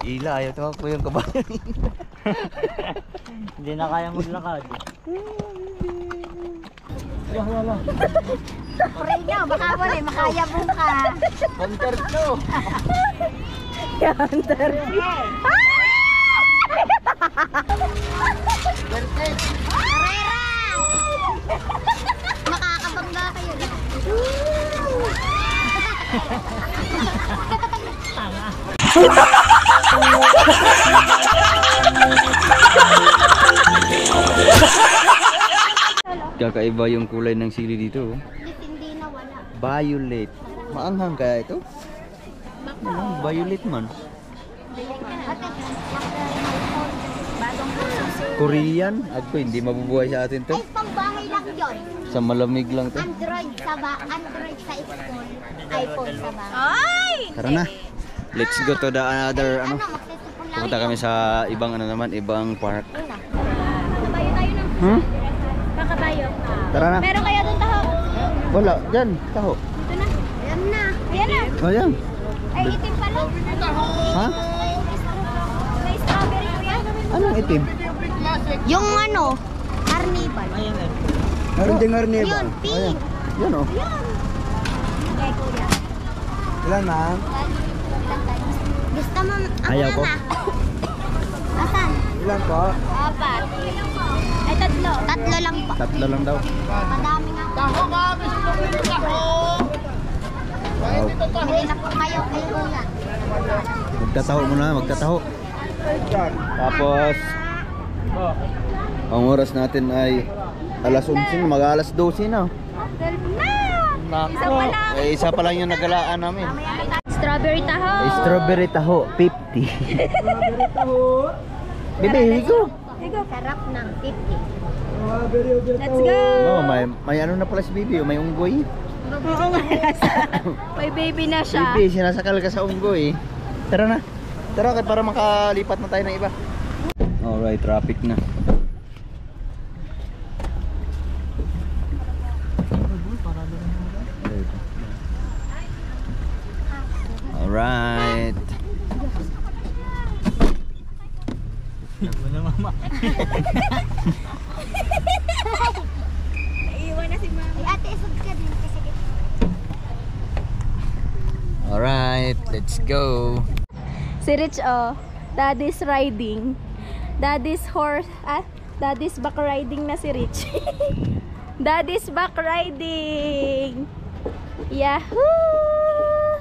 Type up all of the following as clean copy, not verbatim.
Ila, ayaw tumakbo yung kabayan. Hindi na kaya maglakad. Pray nyo, baka wala, makayabong ka. Hunter to. Hunter. Carrera! Makakabangga kayo na. Kakaiba yung kulay ng sili dito. Hindi na wala. Violet. Maanghang kaya ito? Violet man. Korean? Ako hindi mabubuhay sa atin to. Ay, pangbahay lang yun. Sa malamig lang to. Android sa school, iPhone sa bahay. Tara na. Let's go to the another ano. Magsisipon lang. Pupunta kami sa ibang ano naman, ibang park. Kakabayo tayo ng kakabayo. Tara na. Meron kaya doon taho? Wala, dyan, taho. Ito na. Ayan na. Ayan na. Oh, yan. Ay, itim pala. Ha? May strawberry ko yan. Anong itim? Yung ano, carnival. Meron ding arneba. Yun, pink. Yan oh. Ayan. Okay, kuya. Ilan ma'am? Gusto mo, Ayaw ko. Asan? Ilan po? Apat. Ay, tatlo. Tatlo lang po. Tatlo lang daw. Madami nga. Taho ka! Wow. Bili na po kayo kay kuya. Magtataho muna, magtataho. Tapos ang oras natin ay alas 11, mag-alas 12 na. Nako, isa pa lang yung nagalaan namin. Strawberry taho. Strawberry taho, 50. Strawberry taho. Bibi, higo. Sarap ng 50. Let's go! Oh, may ano na pala si Bibi, may unggoy. Oo nga, may baby na siya. Bibi, sinasakal ka sa unggoy. Tara na. Tara, para makalipat na tayo ng iba. Alright, traffic na. Alright. Naiiwan na si mama. Ay, ate, isog ka din. Sige. Alright, let's go. Si Rich, oh. Daddy's riding. Daddy's Daddy's back riding na si Rich. Daddy's back riding. Yahoo!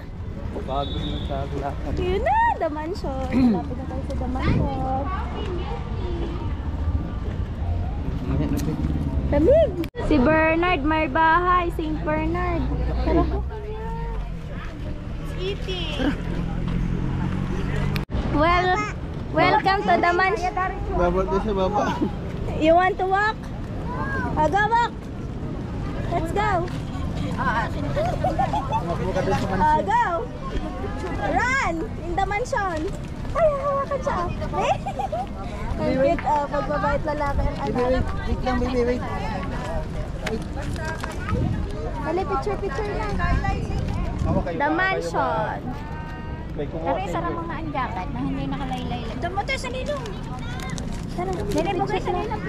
Bago yung saglakad. Yun na, the mansion. Malapit na tayo sa the mansion. Lamig! Si Bernard, may bahay. St. Bernard. Tara ko. Welcome to the mansion. Babal doon sa baba. You want to walk? Go walk. Let's go. Go. Run in the mansion. Ay, hawakan siya. Ang cute, pagbabait lalaki ang anak. Wait lang, baby, wait. Dali, picture lang. The mansion. Pero sarap mga ang jacket na hindi nakalaylay. Damo tayo sa nilong. Tara, Dili po kayo sa nilong.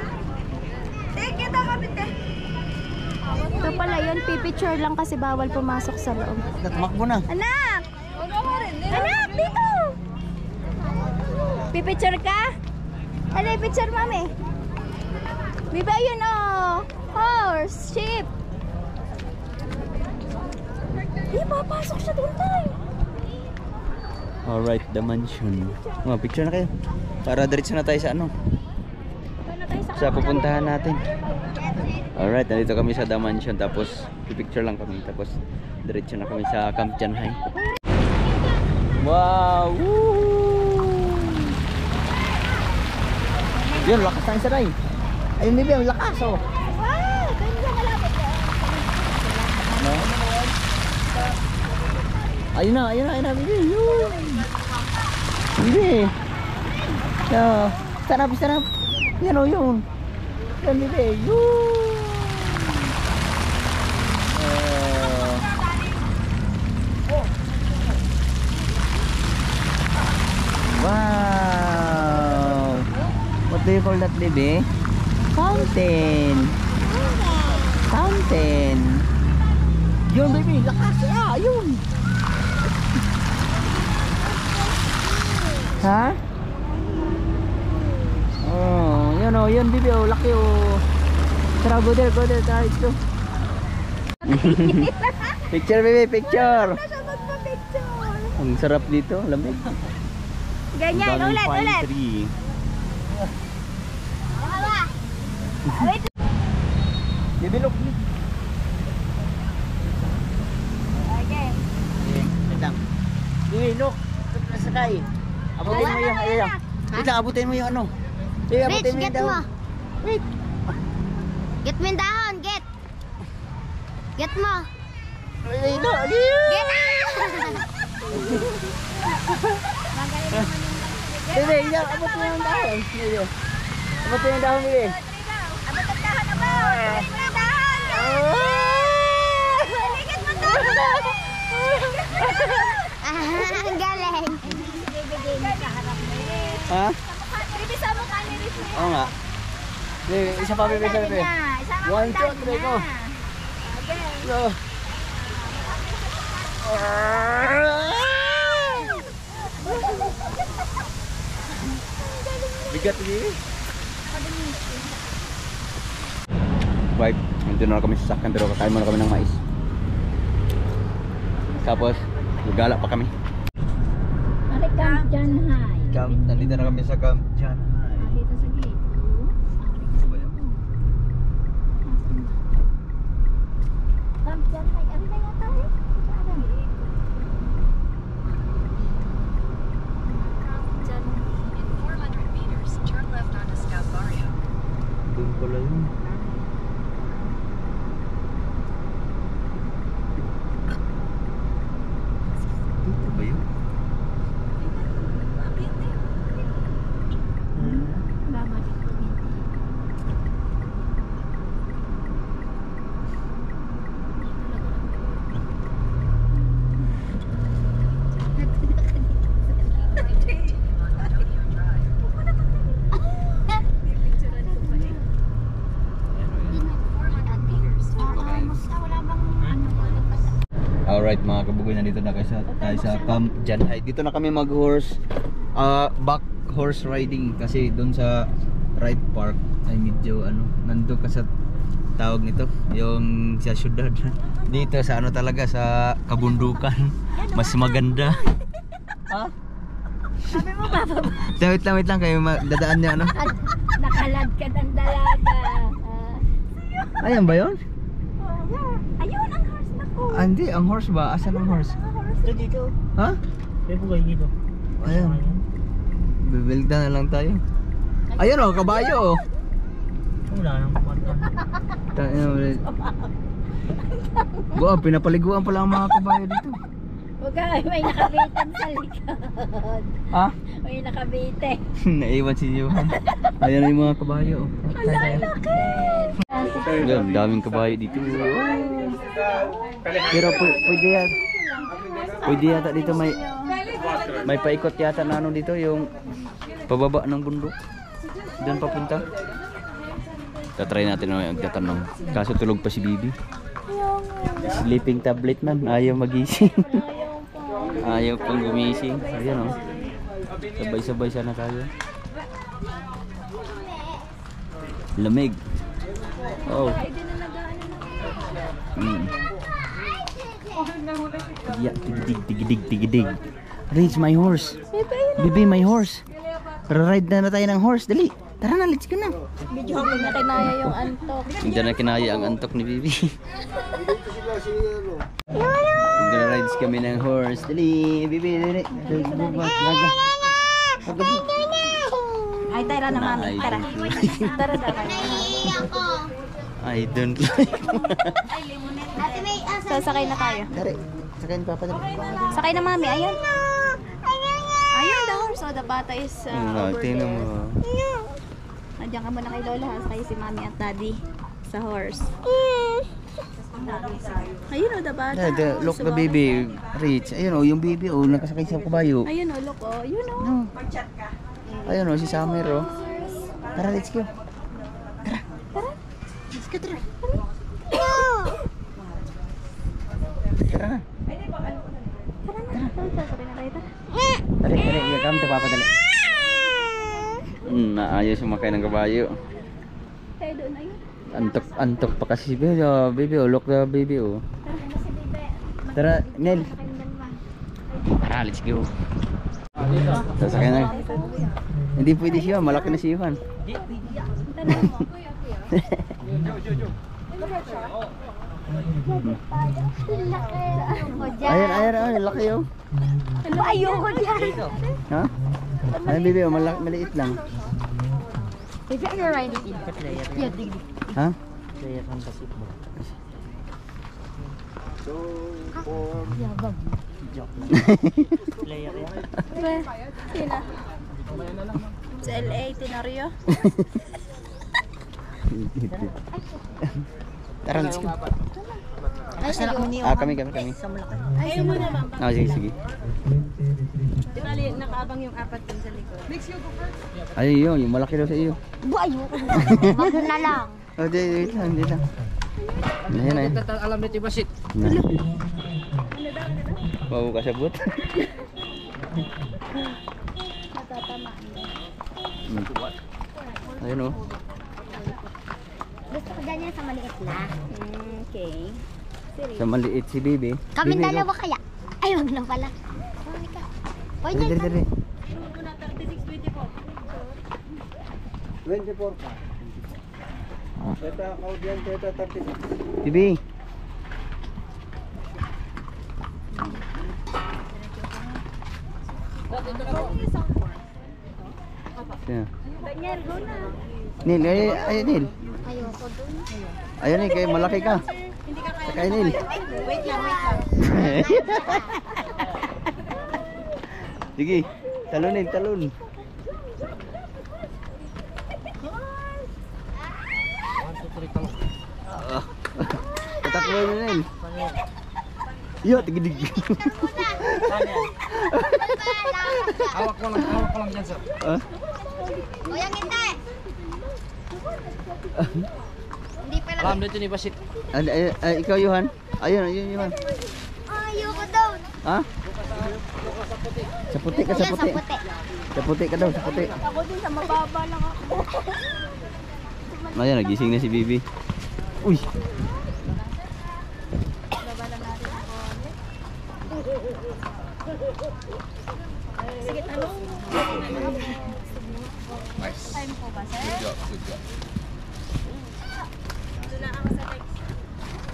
ito pala yun, pipicture lang kasi bawal pumasok sa loob. Tumakbo na. Anak! Anak, dito! Pipicture ka? Alay, picture mami. Biba yun oh! Horse, sheep! Papasok siya doon tayo. Alright, the mansion. Picture na kayo. Para diretso na tayo sa ano. Sa pupuntahan natin. Alright, nandito kami sa the mansion. Tapos, picture lang kami. Tapos, diretso na kami sa Camp Janhay. Wow! Woo! Yun, lakas na isa na eh. Ayun, Bibi, ang lakas oh. Wow! Ganda malapit eh. No? Ayun na, Bibi. Yun. Bibi. Sarap. Yan o, yun. Yan, Bibi. Yun. do you call that, baby? Fountain. Fountain. Yun, baby. Lakas. Ah, yun. Ha? Oh, yun oh, yun, baby. Oh, laki oh. Tara, go there, tara ito. Picture, baby, picture. Ang sarap dito, lamig. Ganyan, Ang daming ulit, pine ulit. tree. Wait. Baby, look. Okay. Wait lang. Baby, look. Look na sakay. Abutin mo yung, ayan. Wait lang, abutin mo yung ano. Baby, abutin Rich, mo yung get dahon. mo. Wait. Get mo yung dahon, get. Get mo. Wait, no. Get Baby, yan, abot mo yung dahon. Baby. Abot mo yung dahon, baby. Abot ang dahon na ba? Get mo yung dahon. Get mo dahon. Ang galing. Ha? Baby, sa mukha ni Rich na Oo nga. Baby, isa pa, baby, isa pa, baby. 1, 2, 3, go. Go. Bigat ini. Baik, nanti na kami sa sakyan pero kakain muna kami ng mais. Tapos, gagala pa kami. Ari Camp John High. Nandito na kami sa Camp John High. Dito sa gate. Camp John High. Ano na yata eh? In 400 meters, turn left onto Scout Barrio. Doon pala yun. Dito ba yun? Babalik ko dito. Alright mga kabugoy, nandito na tayo sa Camp John High. Dito na kami mag-horse back horse riding kasi doon sa ride park ay medyo nandun ka sa tawag nito, yung sa syudad. Dito sa talaga sa kabundukan, mas maganda. Ha? Sabi mo ba? Wait lang kayo dadaan niya Nakalad ka ng dalaga. Ayan ba yun? Ayun ang horse na ko. Hindi, ang horse ba? Asan ang horse? Ito dito. Ha? Kaya po kayo dito. Ayan. Bibilda na lang tayo. Ayun oh, kabayo oh. Wala nang kwanta. Wow, pinapaliguan pala ang mga kabayo dito. Huwag ka, may nakabitan sa likod. Ha? May nakabite. Naiwan si Johan. Ayan yung mga kabayo oh. Ang daming kabayo dito. Pero pwede yata dito may paikot yata na dito yung pababa ng bundok. Doon papunta. Tatry natin na magtatanong. Kaso tulog pa si Bibi. Sleeping tablet man. Ayaw magising. Ayaw pang gumising. Ayan o. Sabay-sabay sana tayo. Lamig. Oh. Tigidig. Rage my horse. Bibi, my horse. Ride na tayo ng horse. Dali. Tara na, let's go na. Video ko na kinaya yung antok. Hindi na kinaya ang antok ni Bibi. Mag-rides kami ng horse. Dali, Bibi, dali. Ay, tara na mami. Tara. Tara. I don't like. Sasakay na tayo. Dari, sakayin papa dali. Sakay na mami. Ayun. Ayun, the horse. So, the bata is Tingnan mo. Nandiyan ka muna kay Lola ha. Sakay si mami at daddy sa horse. Ayun o, the bata. Look the baby. Rich. Ayun o, yung baby o. Nakasakay sa kabayo. Ayun o, look o. Yun o. Ayun o, si Summer o. Tara, let's go. Tara na. Dali, iya kami sa papa, dali. Naayos sumakay ng kabayo. Tayo doon na yun. Antok pa kasi baby. Oh, baby, oh, look the baby, oh. Tara, Nel. Tara, let's go. Sasakay na. Hindi pwede siya, malaki na si Ivan. Ayan, laki, oh. Ayoko dyan. Ha? Ay, baby, oh, maliit lang. If you're riding in the player. Yeah, dig. Ha? Player ng basketball. Yabang. Joke lang. Player yan. Sino? Sa LA, Tenorio. Tara, let's go. Ay, ayoko. Kami. Ayaw mo naman. Sige. Di bali, nakaabang yung apat dun sa likod. Ay, yung malaki daw sa iyo. Ayoko na. Wag na lang. Oh, di lang. Ayan. Alam nito yung basit. Mau ka sabot? Ayun, oh. Gusto ko dyan yan sa maliit lang. Okay. Sa maliit si baby. Kami Baby, dalawa kaya. Ay, wag na pala. Pwede ka. Dali. 24 pa. Teta, kaudian, teta, 36. Baby. Siya. Daniel, go na. Nil, ay Nil. Ayoko dun. Ayun eh, kay malaki ka. Hindi ka kaya. Sakay Nil. Wait lang. Sige, talon. Tatakbo na Nil. Yo, tigidig. Hawak ko lang dyan, sir. Kuya, hindi. Hindi pala. Alam nito ni basit. Ikaw, Johan. Ayun, Johan. Ayoko daw. Ha? Sa puti ka, Yan, sa puti. Sa puti ka daw, sa puti. Ako din sa mababa lang ako. Ayan, nagising na si Bibi. Uy! Sige, tanong. Time po ba, sir? Good job. Doon lang ako sa next.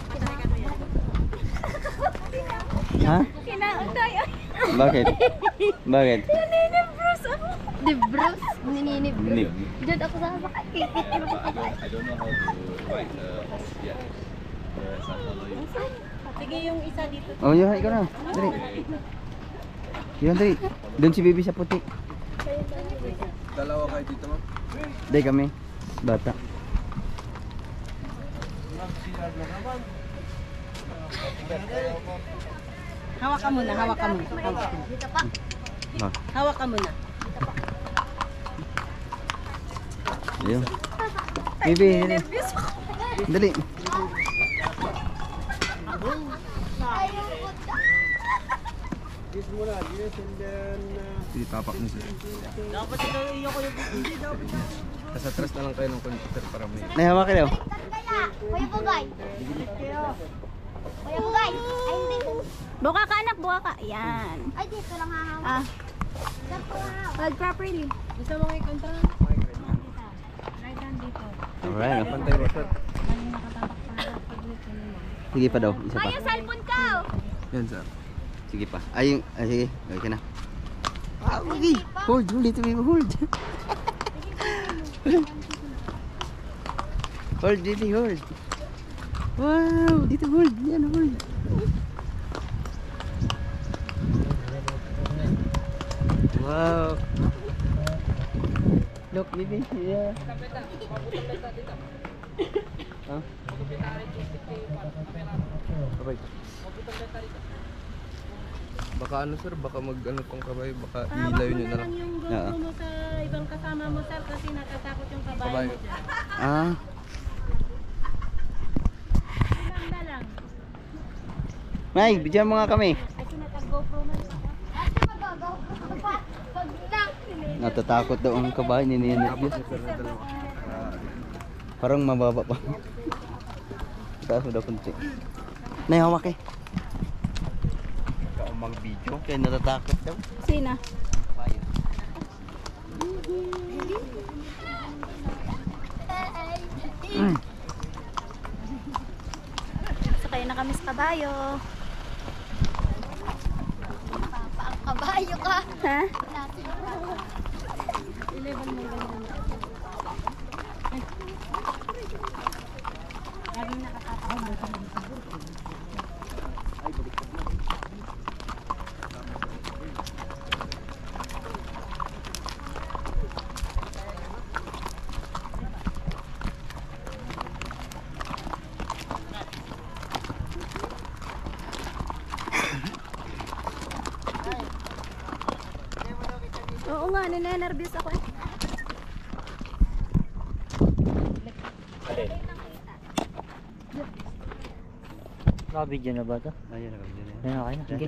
Patay ka na yan. Ha? Kinaon tayo. Bakit? Bakit? Ninibros ako. Di Bruce, Bruce. Nip. Diyan ako sa makakikit. Ano ba ka? Sige, yung isa dito. Oh, Johan, ikaw na. Dali. Johan, dali. Doon si Bibi sa puti. Dalawa kayo dito, ma'am? Dahil kami. Bata. Hawak ka muna. Dito pa. Ah, Hawak ka muna. ayun. Bibi, dali. Dali. Ayoko daw. Kiss mo na, yes, and then... Tapak mo siya. Dapat ito iyo ko yung Nasa atras na lang kayo ng computer para may... Nahawa ka daw. Kaya, Kuya Bugay. Kuya Bugay. Ay, hindi. Buka ka anak, buka ka. Yan. Ay, dito lang hahawak. Ah, Saan ko hahawak? hold properly. Gusto mo kay kontra? Right hand dito. Alright. Pantay ba, sir? Sige pa daw. Isa pa. Ay, yung cellphone ko. Yan, sir. Sige pa. Ay, sige. Okay ka na. Okay. Hold. Dito Bibi. Hold. Hold, dito. Hold. Wow. Dito hold. Yan, hold. Wow. Look, Bibi. Yeah. Huh? Bye. Baka ano, sir? Baka mag ano tong kabay, baka ilayo nyo na lang. Yung Oo. mo sa ibang kasama mo, sir, kasi natatakot yung kabayo mo dyan. Ah. Ilang na lang. May, bigyan mo nga kami. Kasi naka-GoPro na siya. Natatakot daw ang kabayo ni Nervyos. Parang mababa pa. Taas mo daw kunti. Nay, hawak eh. Ikaw mag-video. Kaya natatakot daw. Sina? Kabayo. Sakay na kami sa kabayo. Ang kabayo ka. Ha? Oo nga, ninenervyos ako eh. Nakabidyo na ba ito? Ayun na kami. Ayun, okay na. Sige.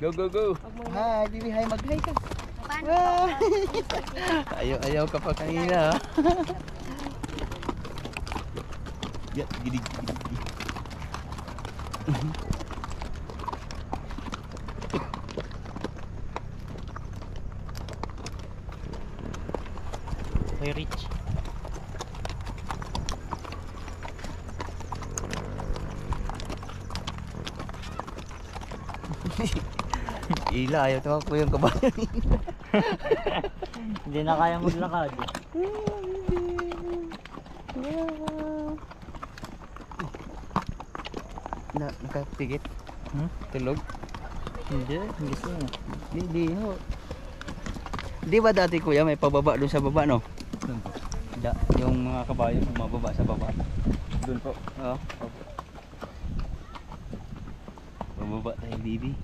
Go, go, go. Hi, Bibi. Hi, mag-hi ka. Ah. Ayaw ka pa kanina. Ya, gidig. Hey, Rich. Ila, ayaw tumakbo yung kabayo. Hindi na kaya maglakad. Nakapigit. Hmm? Tulog. Hindi, hindi siya. Hindi ho. Di ba dati kuya may pababa doon sa baba no? Yung mga kabayo bumababa sa baba. Doon po. Oo. Opo. Bumaba tayo bibi.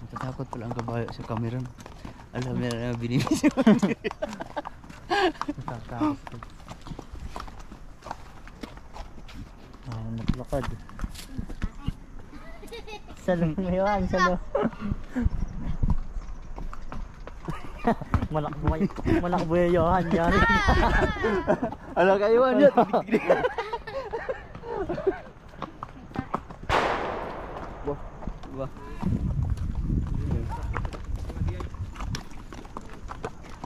Natatakot pala ang kabayo sa camera. Alam nila na binibis. Natatakot. Maglakad. Salong mo yun, salong. Malakbo yung Johan dyan. Ala kayo yan. Wah, wah.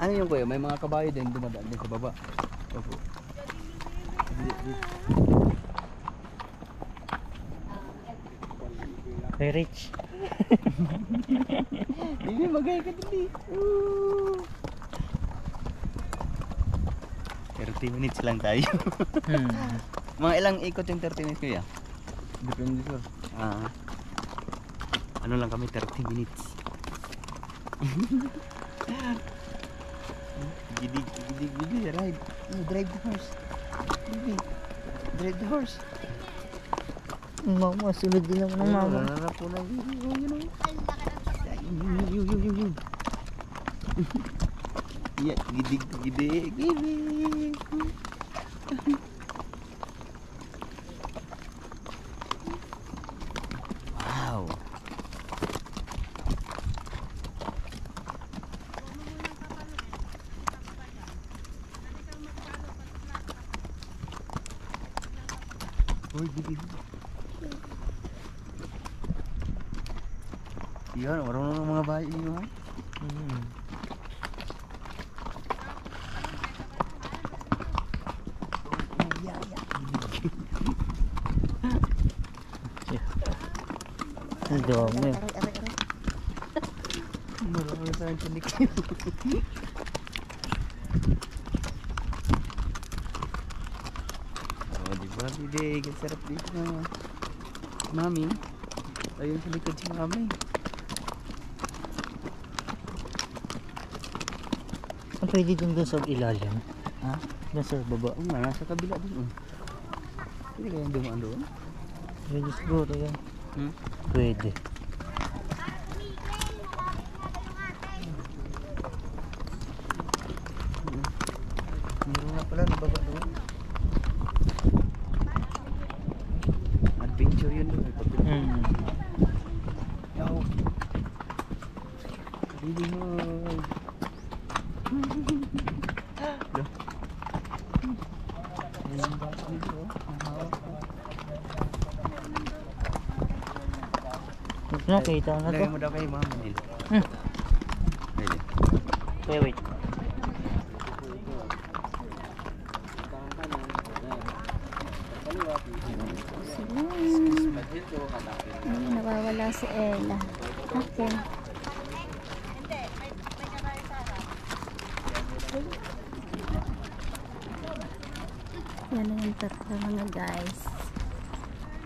Ano yung kuya? May mga kabayo din dumadaan din sa baba. Opo. Hey, Rich. Hindi, magay ka din. 30 minutes lang tayo. Mga ilang ikot yung 30 minutes kuya? Depende sir. Ano lang kami, 30 minutes. Gidig, ride. Drive the horse. Bibi, drive the horse. Mama, sunod din naman ng mama. Nananap po na yun. Yun. Yeah, gidig. Wow. Uy, gidig. Yan, marunong ng mga bayi yun. Ang dami. Marami tayong tinik. Oh, diba, bidig? Ang sarap dito na. Mami, ayun sa likod si mami. Ang pwede dun sa ilalim. Ha? Nasa baba. Oo nga, nasa kabila din. Pwede kayang dumaan doon? Pwede siguro yan. Hmm? Pwede. Meron nga pala, nababa doon. Adventure yun doon. Yaw. Bili mo. Ayun ba dito? Ang hawak ko. Nakita na to. Lagay mo daw kay Mama Nil. Pwede. Okay, wait. Ay, nawawala si Ella. Okay. Yan na yung tatlo mga guys.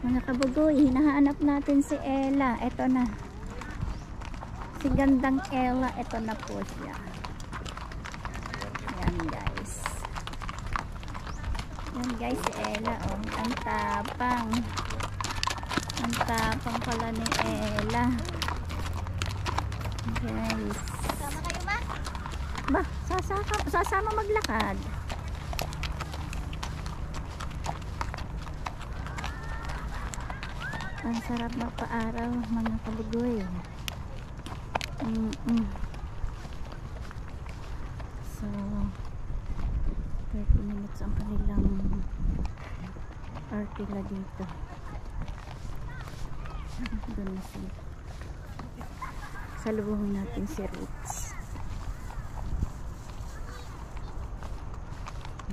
Mga kabugoy, hinahanap natin si Ella. Ito na. Si gandang Ella, ito na po siya. Yan guys. Yan guys, si Ella. Oh, ang tapang. Ang tapang pala ni Ella. Guys. Sama kayo ma? Ba, sasama maglakad. Ang sarap magpa-araw mga kabugoy. So 30 minutes ang kanilang artila dito. Doon na sila. Salubungin natin si Roots.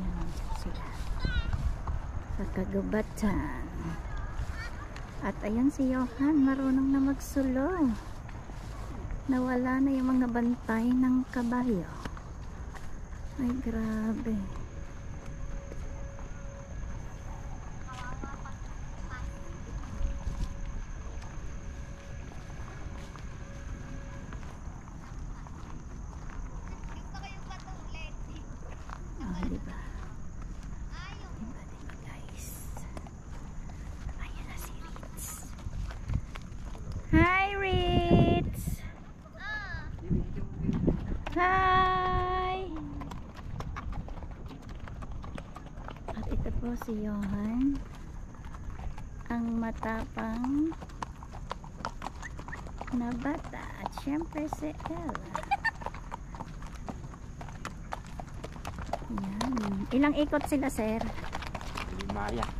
Yan sila sa kagubatan. At ayan si Johan, marunong na magsulo. Nawala na yung mga bantay ng kabayo. Ay, grabe. Oh, diba? Diba, guys? Ayan na si Ritz. Hi, Ritz! Hi! At ito po si Johan, ang matapang na bata. At syempre si Ella. Yan. Ilang ikot sila, sir? 5 yan.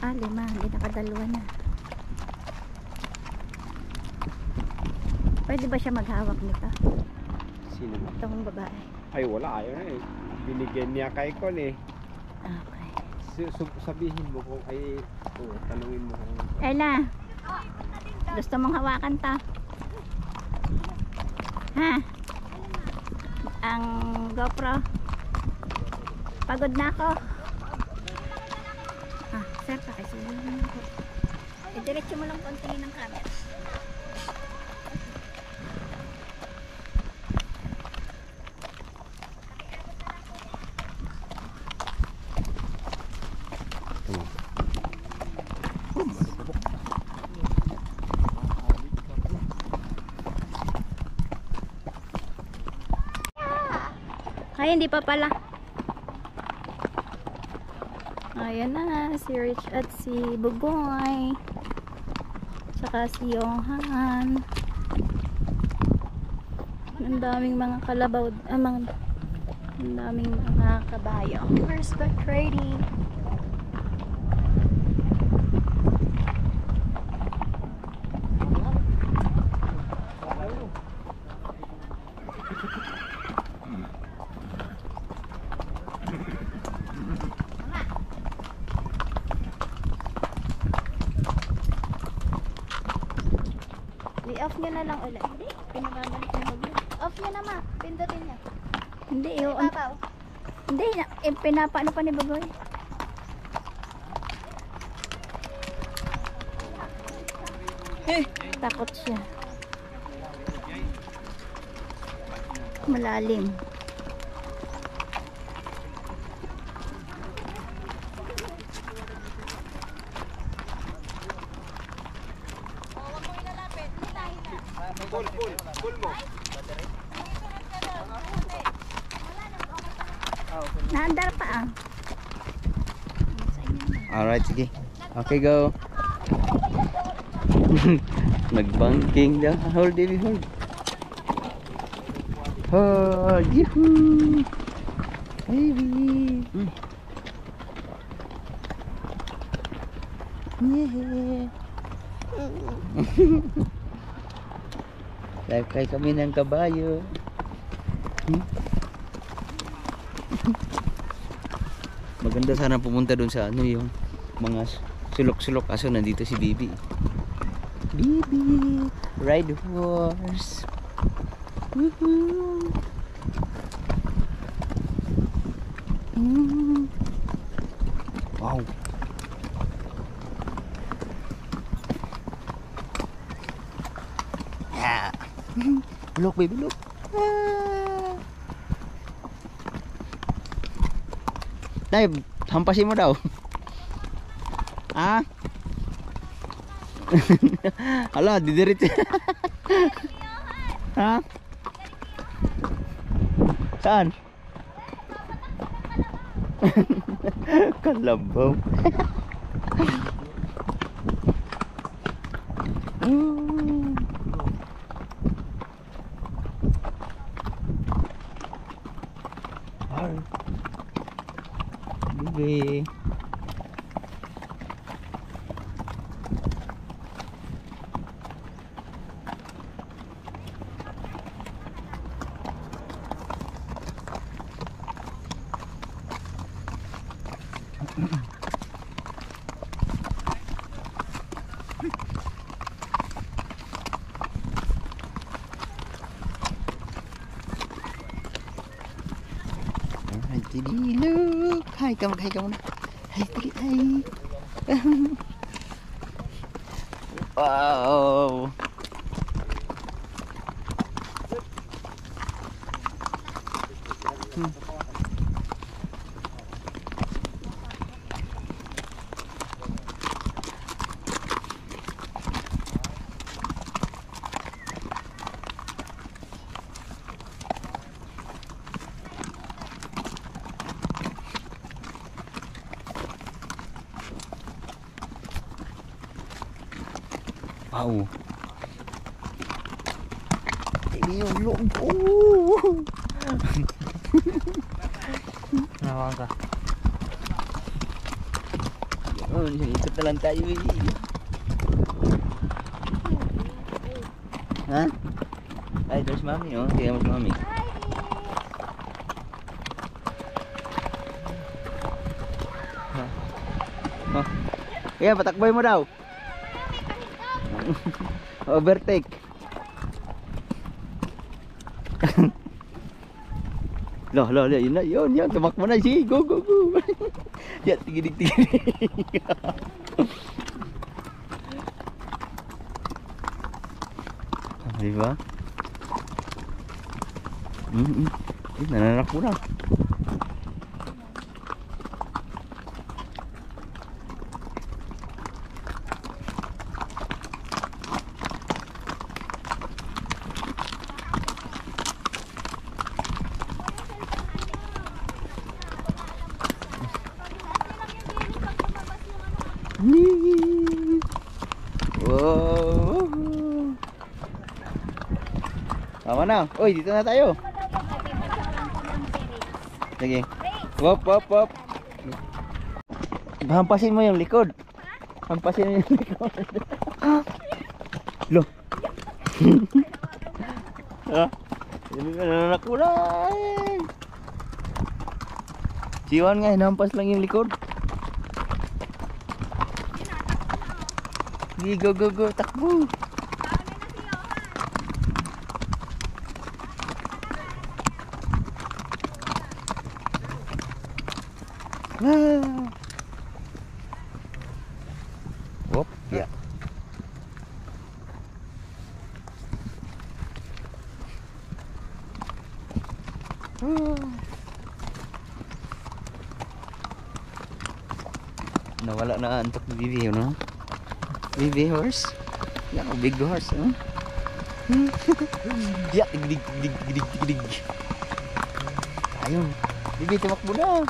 5. Hindi nakadalawa na. Pwede ba siya maghawak nito? Sino ba? Itong babae. Ay, wala. Ayaw na eh. Binigyan niya kay Kon eh. Okay. Sabihin mo kung ay... tanungin mo kung... Ella, gusto mong hawakan ta? Ha? Ang GoPro? Pagod na ako. Sir, pakisunin mo ko. Diretso mo lang konti ng camera. Ay, hindi pa pala. Ayan na, si Rich at si Bugoy. Tsaka si Johan. Ang daming mga kalabaw, ang daming mga kabayo. Where's the trading? I-off nyo na lang ulit. Hindi, pinababalik na mag-vlog. Off nyo na ma, pindutin nyo. Hindi, Ibabaw. hindi, pinapaano pa ni Bugoy? Takot siya. Malalim. Naandar pa ah. Alright, sige. Okay, go. Nag-banking daw. Hold, baby, hold. Hold, yuhuu. Baby. Yeah. Sakay kami ng kabayo. Maganda sana pumunta doon sa ano yung mga sulok-sulok, kaso nandito si Bibi. Bibi, ride horse. Woohoo. Wow. Yeah. Look, baby, look. Nay, hampasin mo daw. Ah? Hala, didiretso. Ha? Saan? Kalabaw. Bibi. Jadi look, hai kamu na. Hai tadi hai. Wow. Wow. Ini yung loob. Nawakan ka. Yun, ikot na lang tayo eh. Ha? Ay, there's mami oh. Tingnan mo si mami. Oh. Kaya patakboy mo daw. Overtake. Loh, yun na, yun, tumakbo na, sige, go. Yan, tigidig. Diba? Nananak mo na. Wow. Tama na. Uy, dito na tayo. Sige. Wop. Hampasin mo yung likod. Hampasin mo yung likod. Loh. Ah. Ini anak kulay. Siwan nga, hinampas lang yung likod. Go, takbo. Whoop, yeah. Nawala na antok ni Bibi, no? Baby horse. Yan, big horse, huh? Ya, dig. Ayun. Bibi, tumakbo na.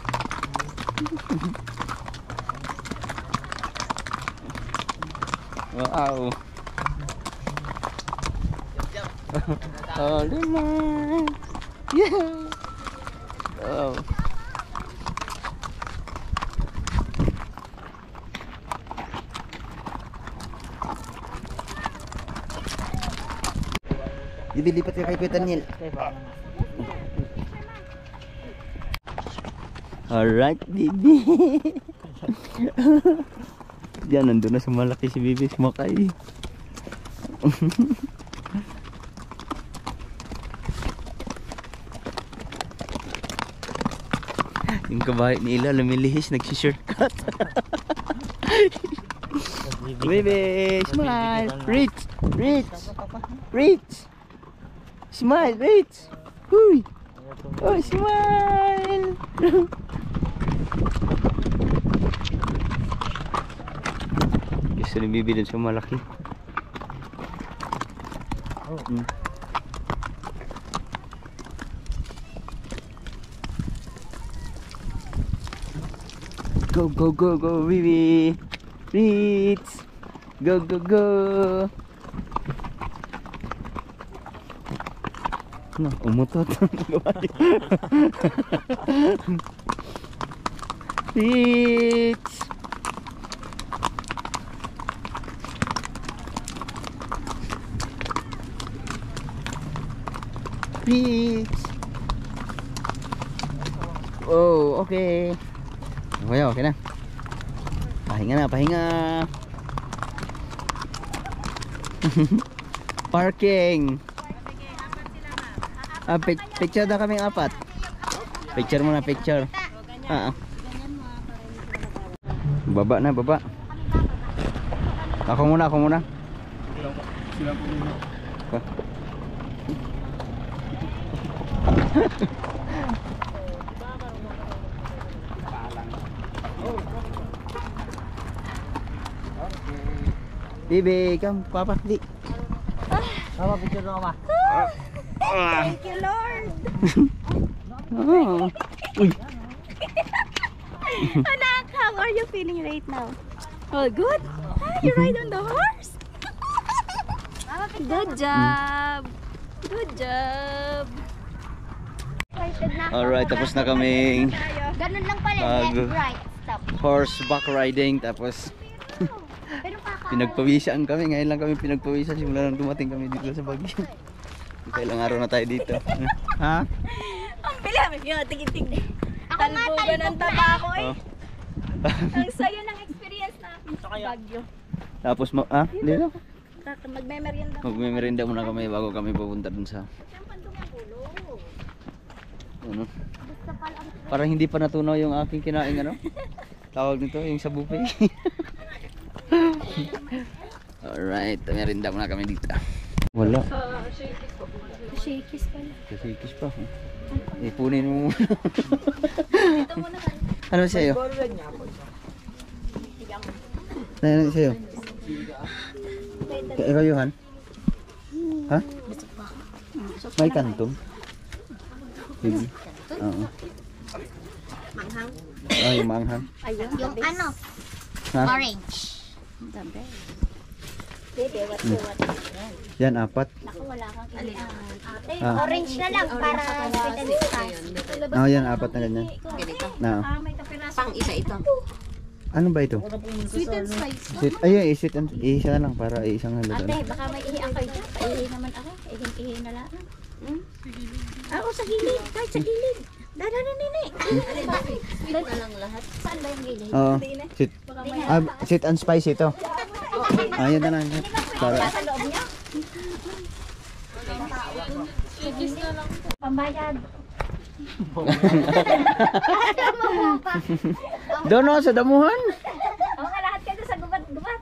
Wow. Oh, lemon. Yeah. Oh. Bibi, lipat ka kay Kuya Daniel. Alright, Bibi. Diyan, nandun na sa malaki si Bibi, sumakay. Yung kabahay nila lumilihis, nagsishortcut. Bibi, smile. Reach. Smile, reach. Huy. Oh, smile. Gusto ni Bibi dun sa malaki. Go, Bibi. Reach. Go. Nah, umutot. Reach. Oh, okay. Okay na. Pahinga. Parking. Picture na kaming apat. Picture muna. Baba na. Ako muna. Sila po muna. Bibi, come, Papa, di. Papa, picture na ka ba? Thank you, Lord. Oh. Uy. Anak, how are you feeling right now? Oh, good. You ride on the horse? Good job. Excited na ako. Alright, tapos na kaming Ganun lang pala, left, right, stop. horseback riding. Tapos Pero pinagpawisan kami. Ngayon lang kami pinagpawisan simula nang dumating kami dito sa Baguio. Ilang araw na tayo dito. Ha? ang bilang yung tigil-tigil. Talbogan ng tabako eh. Oh. Ang sayo ng experience natin sa Baguio. Tapos dito. Magme-merienda. Magme-merienda muna kami bago kami pupunta dun sa ano? Parang hindi pa natunaw yung aking kinaing tawag nito, yung sa buffet. Alright, merienda muna kami dito. Wala. Shakey's pala. Kasikis pa. Ipunin mo muna. Ano sa'yo? Ano sa'yo? Ikaw, Johan? Ha? May kantong? Sige. Oo. Manghang. Yung manghang. Ayun. Yung ano? Ha? Orange. Bebe, what? Yan, 4. Naku, wala kang kailangan. Ah. Orange na lang para sweet and spice. Yan, 4 na ganyan. Ganito. Na. May kapiraso. Pang isa ito. Ano ba ito? Sweet and spice. Sweet. Ayun, isa na lang para isang halata. Ate, baka may ihi kayo dyan. Ihi naman ako. Ihi na lang. Ako sa gilid. Kahit sa gilid. Dada na nini. Sweet na lang lahat. Saan ba yung gilid? Oo. Sweet. Sweet and spicy ito. Ayun na lang. Para. Sa loob niya. Pambayad. Doon sa damuhan. Oo nga, lahat kayo sa gubat-gubat.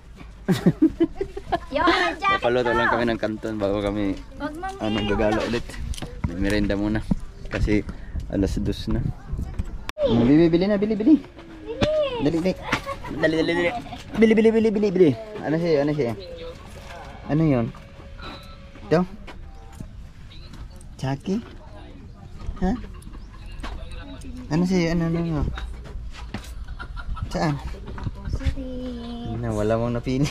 Yung jacket Papaluto lang kami ng kanton bago kami Wag mong gagala ulit. May merienda muna kasi 2:00 na. Bili na. Dali. Bili. Ano siya? Ano 'yon? Ito? Chucky? Ha? Ano sa'yo? Ano? Saan? Wala mong napili.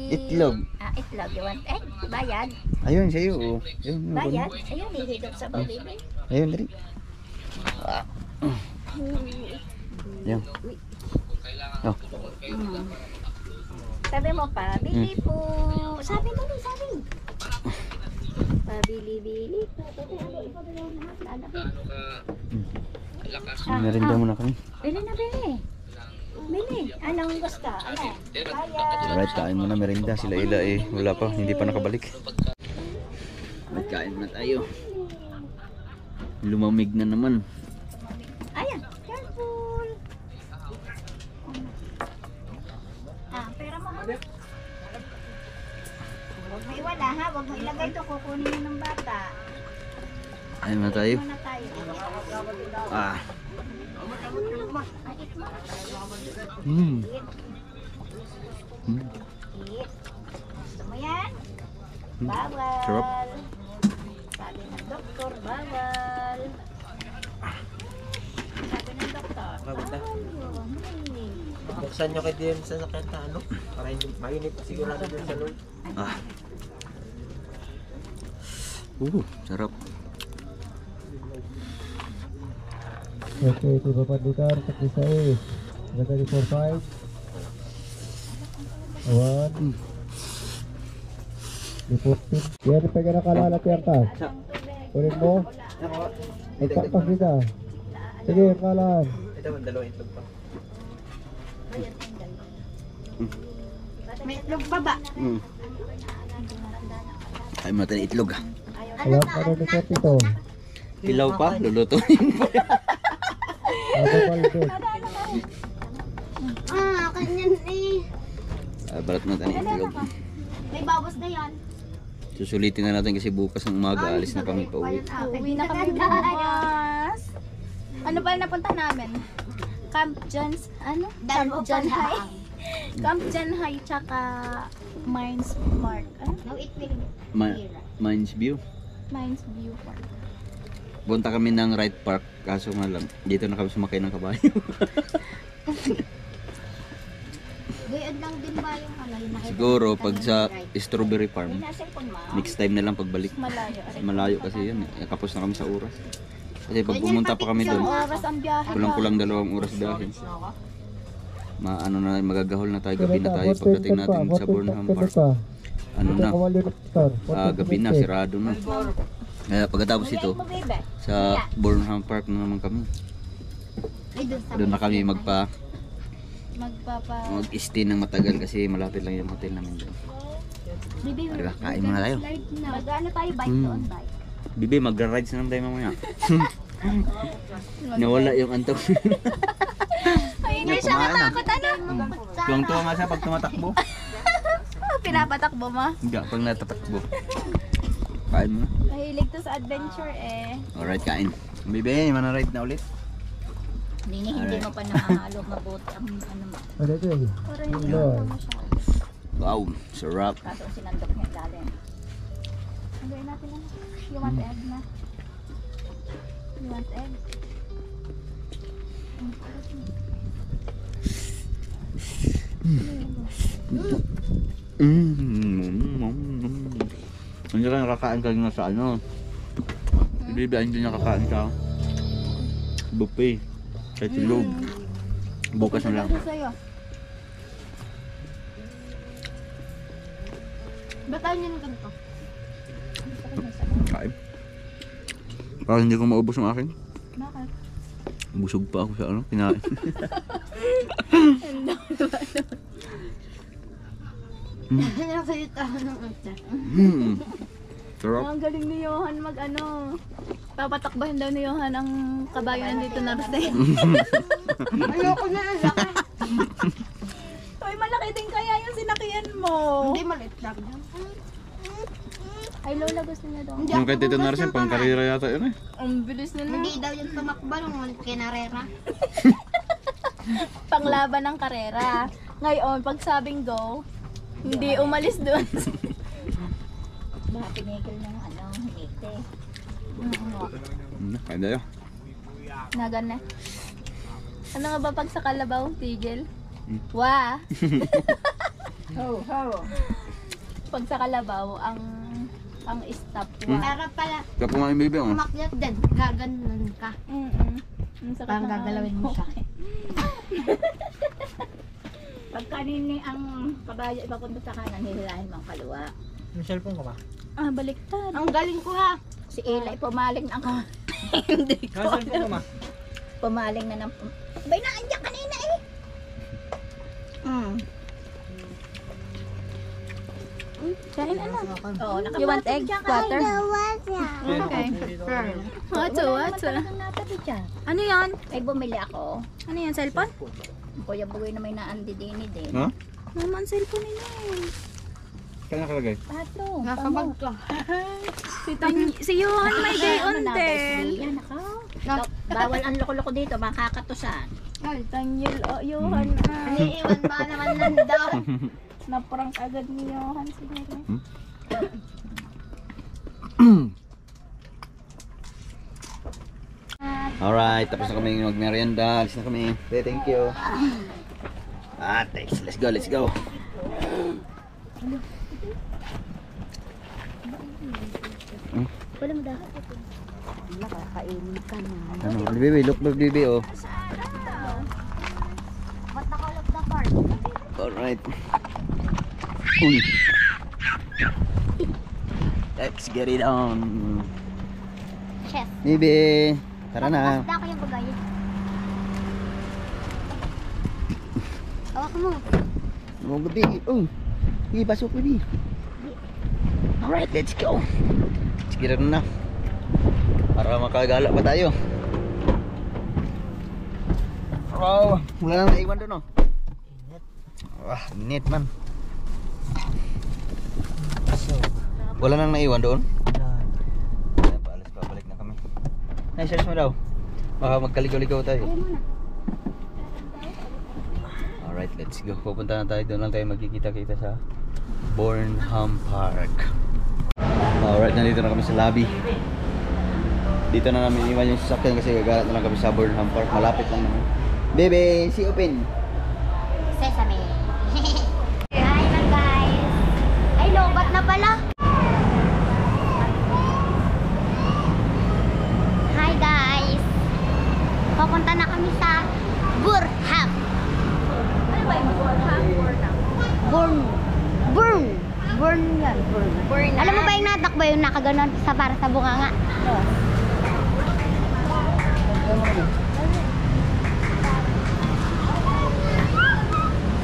Itlog. Itlog. You want egg? Bayad. Ayun, sa'yo. Oh. Ayun, Bayad. Ayun, hihigop sa baby. Ayun, dali. Ayun. Oh. Sabi mo pa, bili po. Sabi mo rin, sabi. Pabili-bili. Merinda muna kami. Bili na, bili. Bili. Anong gusto? Ano? Bayad. Alright, kain muna merinda. Sila Ila wala pa, hindi pa nakabalik. Alright, kain muna tayo. Lumamig na naman. Ayan, careful. Pera mo muna. Huwag mo iwala ha, huwag mo ilagay ito, kukunin mo ng bata. Kain muna tayo. Muna tayo. Gusto mo yan? Bawal. Sarap. Sabi ng doktor, bawal. Sabi ng doktor, bawal yun. Buksan nyo kay Diyan sa saketa, ano? Para hindi mainit sigurado din sa loob. Sarap. Okay, ito papandikan, takisay. Ready for 5. 1. Deportin. Yan, pega na kalalat yan ka. Kunin mo. Magtaktak kita. Sige, kalan. Ito, dalawang itlog pa. May itlog baba. Kain muna tayo ng itlog. Alam ka na deportin ito. Pilaw pa, lulutuin pa. Ano paldo? Kanyan eh. Balat na tayo ng itlog. May babos na yan. Susulitin na natin kasi bukas ng umaga, alis na kami pa uwi. Uwi na kami bukas. Ano ba yung napunta namin? Camp John's, ano? Camp John High. Camp John High, tsaka Mines Park. Ano? No, it will Mines View. Mines View Park. Punta kami ng Right Park, kaso nga lang, dito na kami sumakay ng kabayo. Gayad lang din ba yung ano? Siguro pag sa Strawberry Farm, Cellphone mo. next time na lang pagbalik. Malayo. Malayo kasi yan eh. Kapos na kami sa oras. Kasi pag pumunta pa kami doon, Oras ang biyahe. kulang-kulang 2 oras dahil. Magagahol na tayo, gabi na tayo pagdating natin sa Burnham Park. Ano na, gabi na, sirado na. Kaya pagkatapos ito, sa Burnham Park na naman kami. Doon na kami mag-stay ng matagal kasi malapit lang yung hotel namin doon. Bibi, Tara, kain muna tayo. mag-ano tayo, bike doon, bike. Bibi, magra-rides na naman tayo mamaya. Nawala yung antok. Ay, hindi siya matakot, ano? Tuwang-tuwa nga siya pag tumatakbo. Pinapatakbo mo? Hindi, pag natatakbo. Kain mo na. Mahilig to sa adventure eh. Alright, kain. Bibi, mana-ride na ulit. Hindi mo pa nakahalo mabuti ang ano mo. Ano ito eh? Parang hindi ako masyado. Wow, sarap. Kaso sinandok niya galing. Hanggang natin ano. You want egg na? You want egg? Hindi ka nakakain ka na sa ano. Si Bibi, hindi niya kakain sa buffet. Kahit tulog. Bukas na lang. Ito sa'yo. Ba't ayaw niya ng ganito? Kain. Parang hindi ko maubos yung akin. Bakit? Busog pa ako sa ano, kinain. Sarap. Ang galing ni Johan mag ano. Papatakbahin daw ni Johan ang kabayo nandito na rin. Ayoko na ang laki. Uy, malaki din kaya yung sinakyan mo. Hindi maliit lang. Ay, Lola, gusto niya daw. Yung kay Tito Narsen, pang karera yata yun eh. Ang bilis na Hindi daw yung tumakbo nung kinarera. Panglaban ng karera. Ngayon, pag sabing go, hindi umalis doon. Baka pinigil ng ano, hindi Kaya tayo. Nagan na. Ano nga ba pag sa kalabaw, tigil? Wah! Ho, ho. Pag sa kalabaw, ang stop. Wah. Para pala, Kaya po nga yung baby, oh. umakyat din. Gaganon ka. Ang sakit Parang ng gagalawin mo siya. Pag kanini ang kabayo ipapunta sa kanan, hihilahin mo ang kaliwa. May cellphone ka ba? Ah, baliktad. Ang galing ko ha. Si Eli pumaling ng hindi ko. May cellphone ka ba? Pumaling na ng... Abay na, andyan kanina eh. Kain ano? Oo, you want egg? Water? Okay. Water. Ano yan? Ay, bumili ako. Ano yan, cellphone? Kuya Bugoy na may naandidini din. Ha? Naman cellphone nila eh. Kaya nakalagay? Pato. Nakabag ka. Si Johan may gayon din. Yan ako. Bawal ang loko-loko dito, makakatusan. Ay, Daniel, Johan. Iiwan ba naman nandun? Naprank agad ni Johan siguro. Alright, tapos na kami mag-merienda. Alis na kami. Okay, thank you. Thanks. Let's go, let's go. Wala mo dahil. Nakakainin ka na. Ano, baby, look baby, oh. Ba't nakalap na part? Alright. Uy. Let's get it on. Chef. Baby, tara na. Basta ako yung bagay. Hawak mo. Mga gabi. Oh. Sige, pasok baby. Alright, let's go. Let's get it na. Para makagala pa tayo. Wow, wala nang naiwan doon, oh. Wah, init man. Wala nang naiwan doon? Ayan, paalis pa, balik na kami. Search mo daw. Baka magkaligaw-ligaw tayo. Alright, let's go. Pupunta na tayo. Doon lang tayo magkikita-kita sa Burnham Park. Alright, nandito na kami sa lobby. Dito na namin iwan yung sasakyan kasi gagalat na lang kami sa Burnham Park. Malapit lang naman. Bebe, si open. Sesame. Hi na guys. Ay, lobat na pala. Hi guys. Papunta na kami sa Burnham. Ano ba yung Burnham? Burn yan. Burn. Alam mo ba yung natakbo yung nakaganon sa para sa bunganga?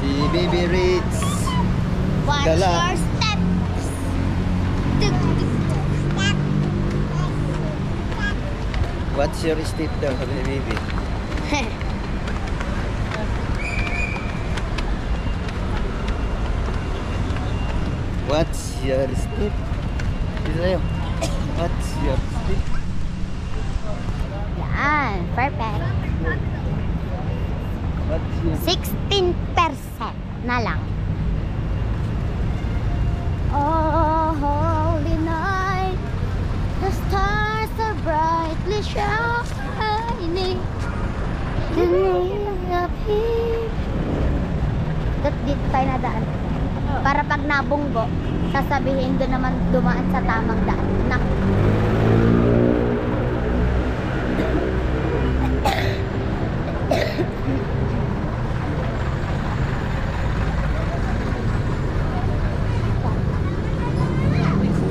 Si Baby Ritz. Watch Gala. your steps. What's your step daw? Sabi ni Baby. What's your step? Dito tayo. What's your step? Yan, perfect. What's your 16% na lang. Oh, holy night, the stars are brightly shining. The name of Him. Dito tayo nadaan. Para pag nabunggo, sasabihin doon naman dumaan sa tamang daan. Nak.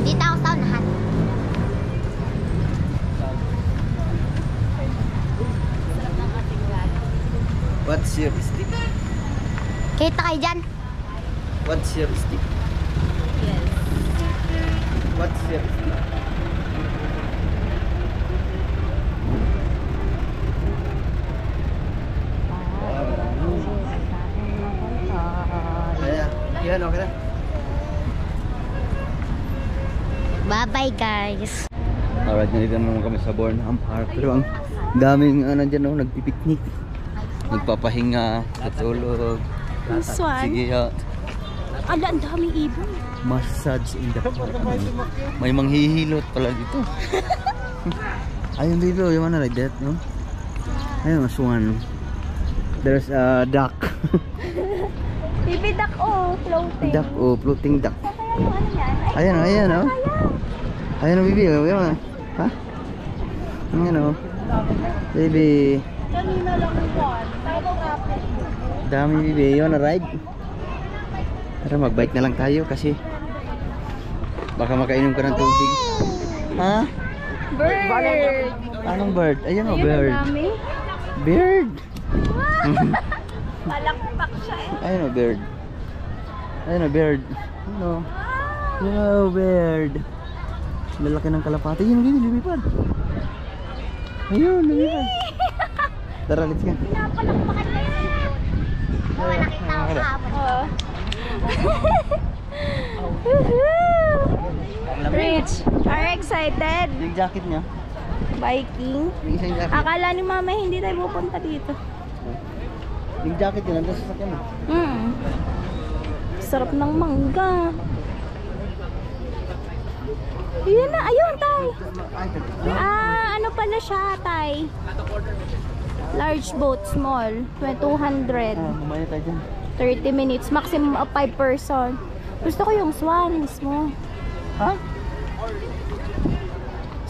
Dito ako sa unahan. What's your step? Kita kayo dyan? What's your step? Yes. What's your step? Kaya, yan okay na. Bye-bye guys. Alright, nandito na naman kami sa Burnham Park. Pero ang daming nandyan, oh, nagpipiknik. Nagpapahinga, tutulog. Swan. Sige, Ala, ang daming ibon. massage in the park. May manghihilot pala dito. Ayun dito, you wanna ride that, no? Ayun, swan. There's a duck. Baby duck, oh, floating. Duck, oh, floating duck. Kaya yung ano yan? Ay, Ayan, ayan, oh. Ayan, oh, baby, oh. Ayan, ha? Ayan, oh. Baby. kanina lang one. Tayo kapit. Dami, baby. You wanna ride? Tara, mag-bike na lang tayo kasi baka makainom ka ng tubig. Ha? Bird! Anong bird? Ayan, oh, Ayun, bird. ang dami. Bird! Palakpak siya eh. Ayun, oh, bird. Ayun, oh, bird. Ano? Hello, bird. Lalaki ng kalapati. Yun, baby, lumipad. Ayun, lumipad. Tara, let's go. Pinapalakpakan na yun. Wala nakita ako Oo. Rich, are you excited? Yung jacket niya. Biking. Yung isang jacket. Akala ni mama hindi tayo pupunta dito. Yung jacket niya, nandun sa sakyan mo. Sarap ng mangga. Yun na, ayun tay. Ano pala siya tay? Large boat, small. 200. Kumaya tayo dyan. 30 minutes, maximum of 5 person. Gusto ko yung swan mismo. Ha?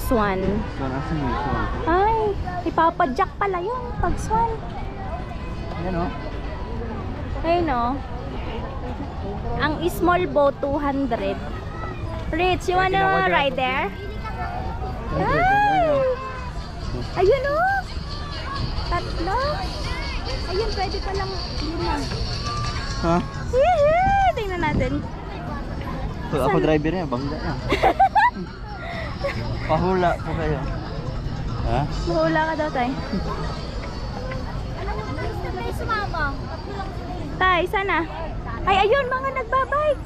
Swan. So, nasan yung swan? Ay, ipapadyak pala yun pag swan. Ayan, oh. Ayun o. Ang small boat, 200. Rich, you wanna ride there? Ay! Ayun o! Tatlo! Ayun, pwede palang lima. Ha? Yee! Tingnan natin. So, ako driver niya, bangga na. Pahula po kayo. Ha? Mahula ka daw, tay. Tay, sana. Ay, ayun, mga nagbabike.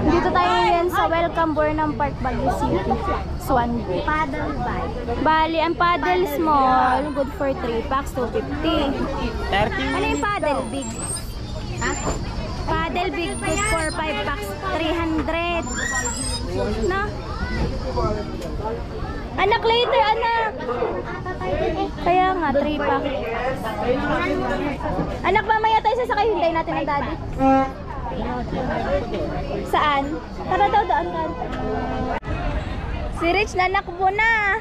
Dito tayo yan sa Welcome Burnham Park, Baguio City. Swan. Paddle bike. Bali, ang paddle small, good for 3 packs, 250. Ano yung paddle big? Ha? Paddle big, good for 5 packs, 300. No? Anak, later, anak. Kaya nga, 3 pack. Anak, mamaya tayo sasakay. Hintayin natin ang daddy. Saan? Tara daw, daan ka. Si Rich, nanakbo na.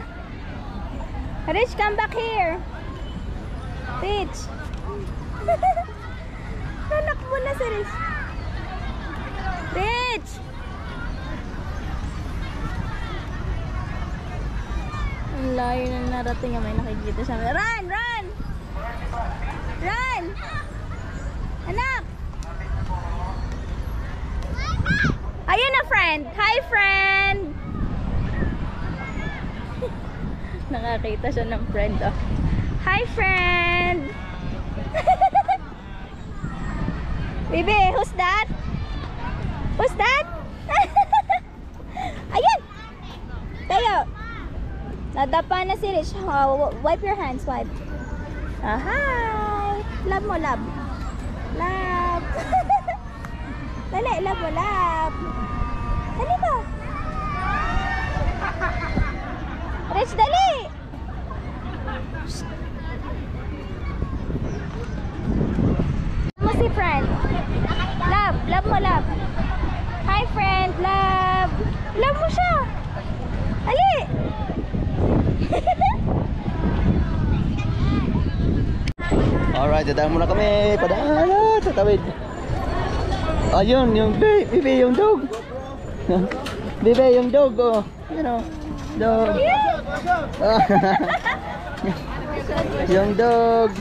Rich, come back here. Rich. Nanakbo na si Rich. Rich. Ang layo na narating nga may nakikita siya. Run! Run! Run! Anak! Ayun na, friend! Hi, friend! Nakakita siya ng friend, oh. Hi, friend! Baby, who's that? Who's that? Ayun! Tayo! Nadapa na si Rich. Wipe your hands, wipe. Hi! Love mo, love. Love. Dali, love mo, love. Dali ba? Rich, dali! Mo si friend. Love, love mo, love. Hi, friend, love. Love mo siya. Dali! Alright, dadaan muna kami. Padaan, tatawid. Ayun, yung bibi, yung dog. Bibi, yung dog, oh. You know, dog. Yung dog.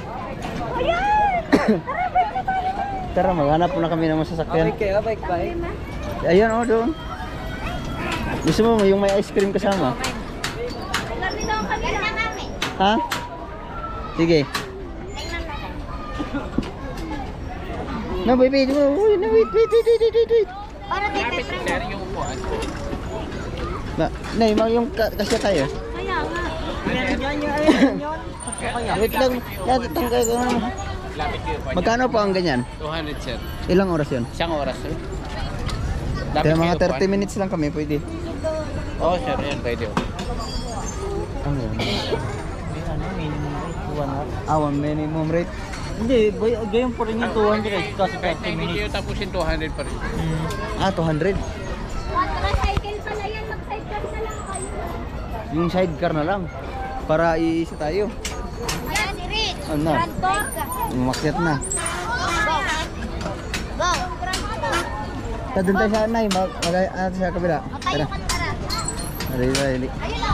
Tara, maghanap muna kami ng masasakyan. Ayun, oh, doon. Gusto mo yung may ice cream kasama? Ha? Sige. No, baby, no, wait. Para dito, friend. Nay, yung kasya tayo. Kaya nga. Wait lang, tanggal ko naman. Magkano po ang ganyan? 200 sir. Ilang oras yun? Isang oras sir. Kaya mga 30 minutes lang kami, pwede. Oo sir, yan pwede. 1 minimum rate. Hindi, gayon po rin yung 200 kasi 30 Hindi minutes. kayo tapusin 200 pa rin. 200. Quadricycle pala yan. Mag-sidecar na lang kayo. Yung sidecar na lang. Para iisa tayo. Ayan, si Rich. Ano? Trantor. Umakyat na. Go. Doon tayo sa anay. Sa kabila. Tara. Dali. Ayun o.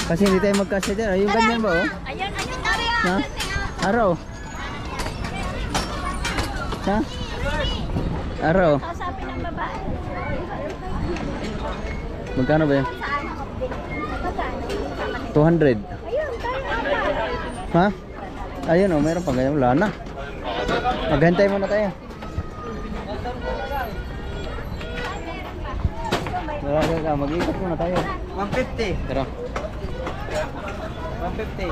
Kasi hindi tayo magkasya dyan. Ayun ganyan ba oh? Ayun. Tari ah. Ha? Araw. Ha? Araw. Kausapin ng babae. Magkano ba yan? Saan? Magkano? 200. Ayun, tayo apat. Ha? Ayun oh, mayroon pa ganyan. Wala na. Maghantay muna tayo. Wala, mag-iikot muna tayo. 150. Tara. 150.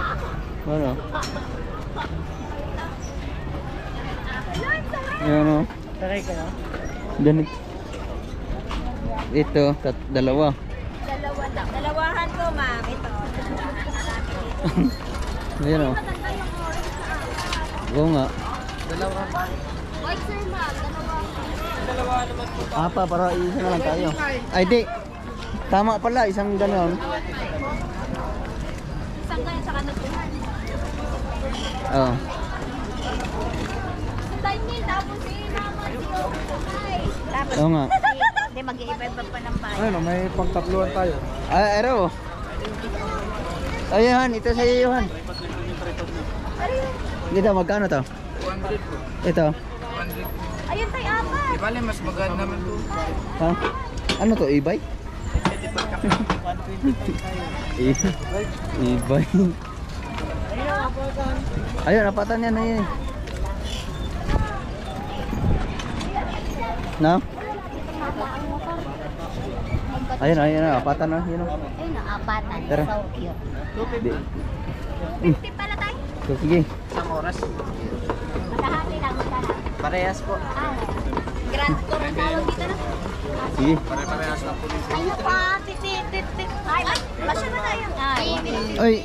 Ano? Yan o. Sakay ka na? Ganit. Ito, dalawa. Dalawa lang. Dalawahan ko, ma'am. Ito. Ayan o. Oo nga. Wait, sir, ma'am. Dalawa. Para isa na lang tayo. Ay, di. Tama pala, isang ganon. Isang ganyan sa kanatuhan. Oo. Daniel, tapos si mama Tapos, Oo nga. hindi mag-iiba-iba pa ng bayan. Ayun, may pangtatluan tayo. Ay, araw. Ayan, ito sa iyo, Johan. Dito, magkano to? 200 po. Ito. Ayun tayo, apat. Di bale, mas maganda naman po. Ha? Ano to, e-bike? E-bike. Ayun, apatan yan, ayun. No? Ayun, apatan na, yun o. Ayun, apatan. Tara. So cute. Di. 50 pala tayo. So, sige. Isang oras. Makahati lang. Parehas po. Grand tour ang tawag dito na. Sige. Pare-parehas lang po dito. Ayun pa, titit. Ay, basya na tayo. Ay, Oy,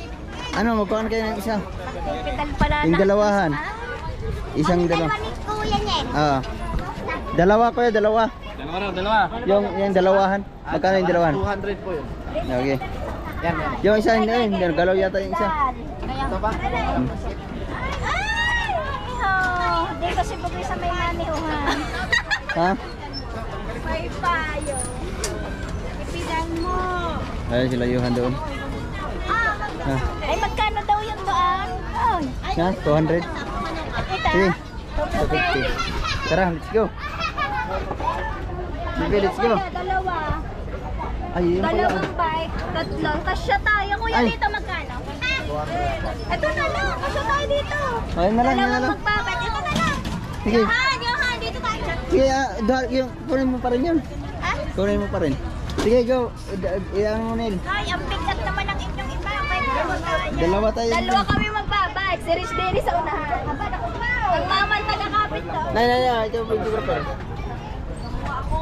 ano, magkuhan kayo ng isa? hospital pala Yung dalawahan. Isang Ang dalawa. dalawa ni Kuya Ned. Dalawa ko yun, dalawa. Dalawa. Yung dalawahan. Magkano yung dalawahan? 200 po yun. Okay. Yan. Yung isa, hindi yun. Galaw yata yung isa. Ito ba? Oh, dito si Bugoy sa may manihuhan. Ha? May payo. Ipidan mo. Ayun sila Johan doon. Ha? Ay, magkano daw yung doon? Oh, Ha? 200? kita. Sige. 250. 250. Tara, let's go. Sige, let's go. Dalawa. Ay, yun pala. Dalawang bike. Tatlo. Kasya tayo. Kuya, Ay. dito magkano? Ito na lang. Kasya tayo dito. Ayun na lang, yun na Dalawang lang. magbabat. Ito na lang. Sige. Johan, dito tayo. Sige, kunin mo pa rin yun. Ha? Kunin mo pa rin. Sige, go. Iyan mo nil. Ay, ang bigat naman ng inyong iba. May dalawa tayo. Dalawa tayo. Dalawa kami magbabike. Si Rich Denny sa unahan. Ang mama ang taga-kapit to. Nay. Ito mo yung pa.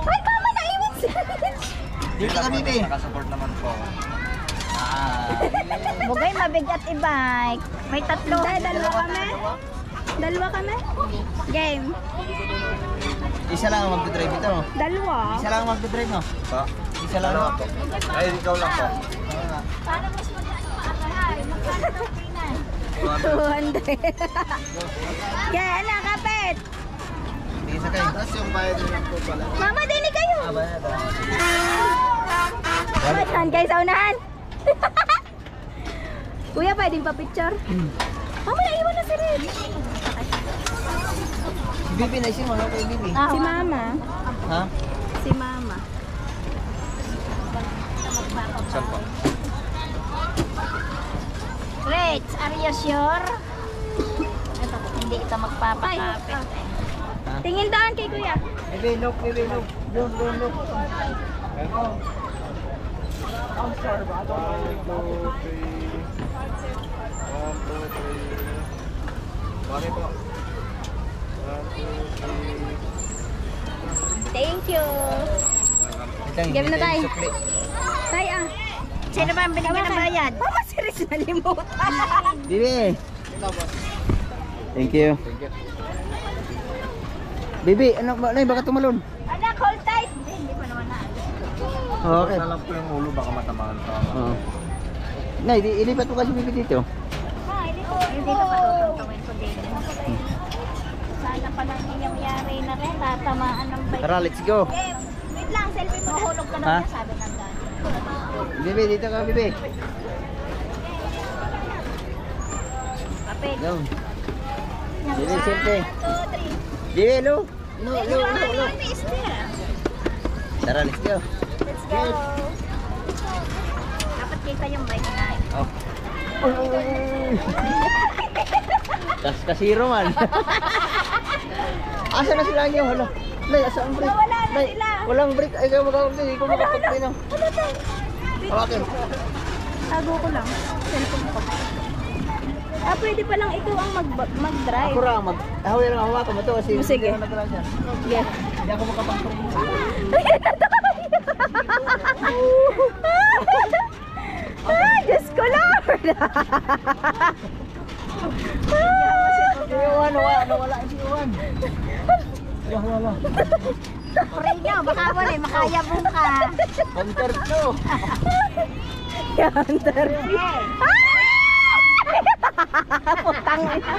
Ay, mama, naiwan si Rich. Dito ka, bibi. Nakasupport naman po. Bugay, mabigat i-bike. May tatlo. Dalawa kami. Dalawa kami. Game. Isa lang ang magdadrive ito. Dalawa. Isa lang ang magdadrive, no? Pa? Isa lang ako. Ay, ikaw lang po. Para mas magkano paakahay. Magkano Pinas? 200. Kaya na, kapit. Sige, sakay. Tapos yung bayad nila po pala. Mama, dinig kayo. Saan kayo sa unahan? Kuya, pwedeng pa-picture? Mama, naiwan na si Rich. Bibi, naisin mo. Ano kay Bibi? Si Mama. Ha? Si Mama. Saan po? Rich, are you sure? Ito, hindi ito magpapakapit. Tingin daan kay Kuya. Bibi, look. Doon, look. Bakit po? Thank you. Game na tayo. Tayo ah. Sino ba ang binigyan ng bayad? Mama, si Rich nalimutan. Bibi, Ito, boss. Thank you. Bibi, ano ba? Nay, baka tumalon. Anak, hold tight. Hindi pa naman naalis. Okay. Alam ko yung ulo, baka matamaan ka. Oo. Nay, ilipat mo kasi Bibi dito. Hindi ko pa tutungtungin ko din. Sana pala nangyayari na rin. Tatamaan ng bike. Tara, let's go. Wait lang, selfie mo. Hulog ka daw Ha? niya, sabi ng dad. Bibi, dito ka, Bibi. Kapit. Go. Bibi, selfie. 1, 2, 3. Bibi, lo. Miss there. Tara, let's go. Let's go. Dapat kita yung bike na. Oh. Kasiro man. Asa na sila niyo? Hala. Nay, asa ang break? Wala na Nay, sila. walang break. Ay, ikaw makakapagpapay. Ikaw makakapagpapay na. Okay. Tago ko lang. Cellphone ko. Pwede pa lang ikaw ang mag-drive. Ako lang, haway lang hawakan mo to kasi Sige. hindi ako nagkaroon dyan. Yes. Hindi ako makapagpapay. Ay, Diyos ko, Lord! Si Iwan, nawala si Iwan. Wala. Pray nyo, baka wala, makayabong ka. Counter to. Counter. Putang ina.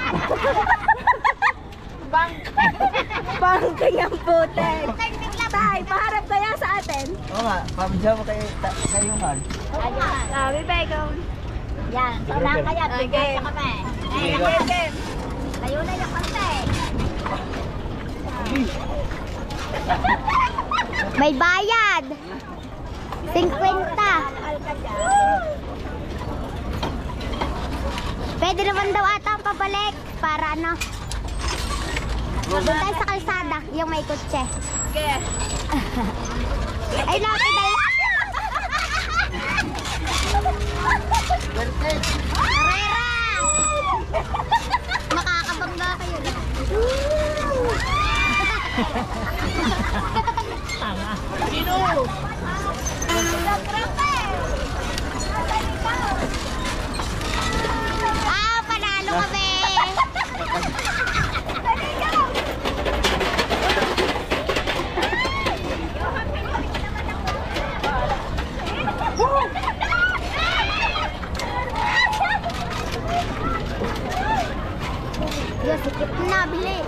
Bangking ang putek. Tay, paharap kaya sa atin. Oo nga, pabidya mo kayo man. Ayun na. Bibay, go. Yan, saunahan kaya. Bigay ka kami. Game. Tayo na yung pante. May bayad. 50. Pwede naman daw ata ang pabalik para ano. Doon tayo sa kalsada, yung may kotse. Okay. Ay, nakakidala. Carrera! Makakabangga kayo. Panalo kami! Yes, sikip na, bili.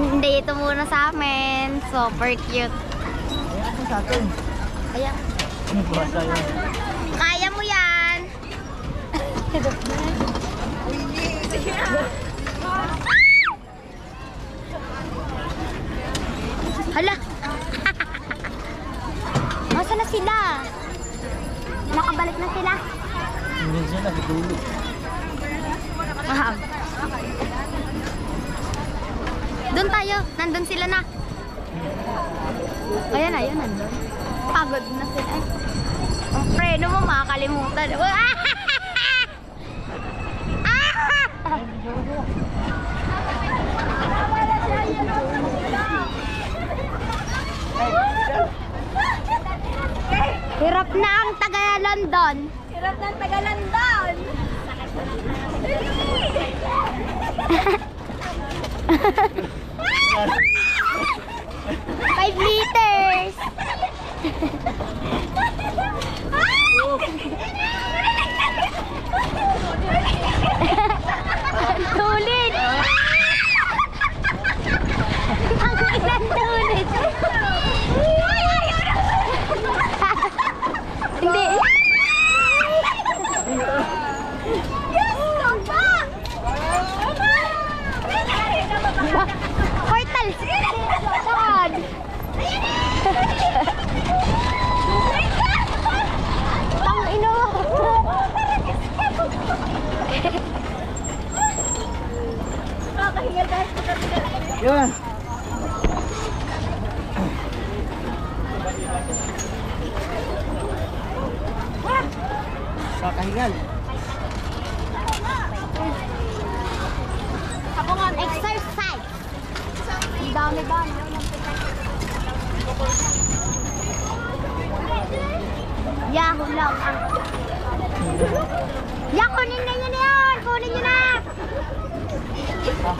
Hindi, ito muna sa amin. Super cute. Ayan sa atin. Ayan. Basta yun. Kaya mo yan. Hala. Masa na sila? Nakabalik na sila. Hindi sila, nagdulo. Mahal. Doon tayo. Nandun sila na. Ayan, nandun. Pagod na sila. Ang preno mo, makakalimutan. Hirap na ang taga-London. Hirap ng Taga-London. 5 liters. Tulit. Ang ilan tulit. Hindi. Portal. God. Tang ino. Yun. Kakahingal. Kabungan exercise. Dami-dami. Yahoo lang. Ya, kunin na yun yan. Kunin nyo na. Rich!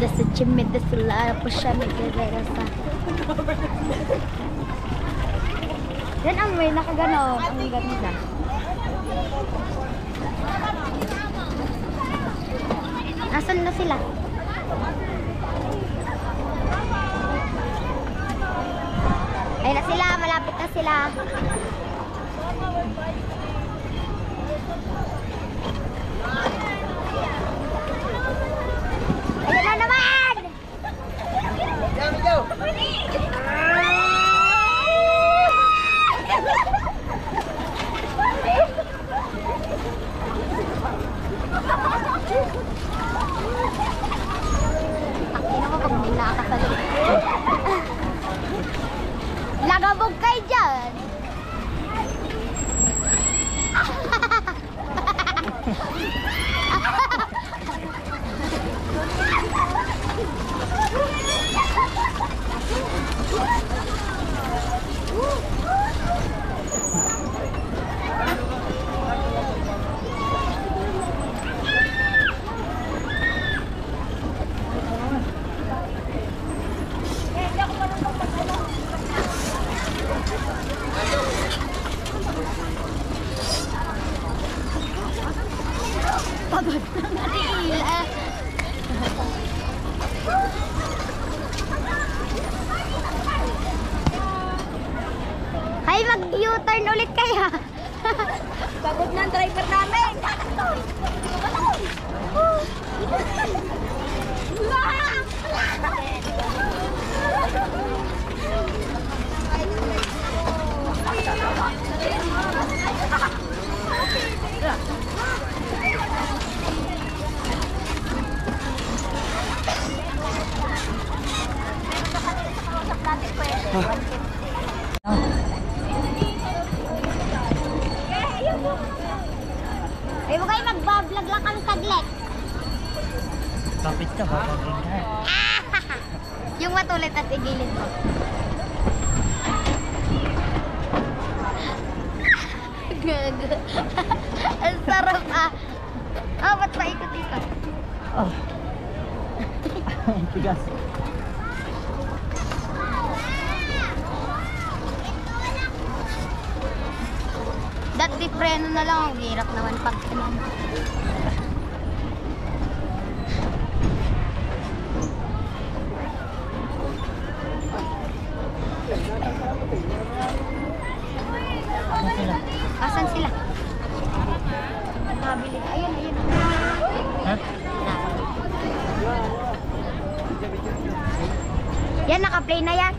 Dasa chimit da sulara po siya nagkagasa. Yan ang may nakagano. Ang ganda. Nasaan na sila? Ayun na sila, malapit na sila. Ayun na naman! Akino ko pag may nakakasalo. Lagabog kayo dyan! Pagod na nga. Hay, mag-U-turn ulit kaya. Pagod na ang driver namin. Ay, huwag kayo mag-vlog lang kami saglit. Kapit ka, babagin ka. Yung matulit at igilid mo. Gago. Ang sarap ah. Ah, ba't paikot-ikot? Oh. Tigas. Dati preno na lang. Ang hirap naman pag asan sila? Nakabili. Ayun, ayun. Ha? Yan, naka-play na yan.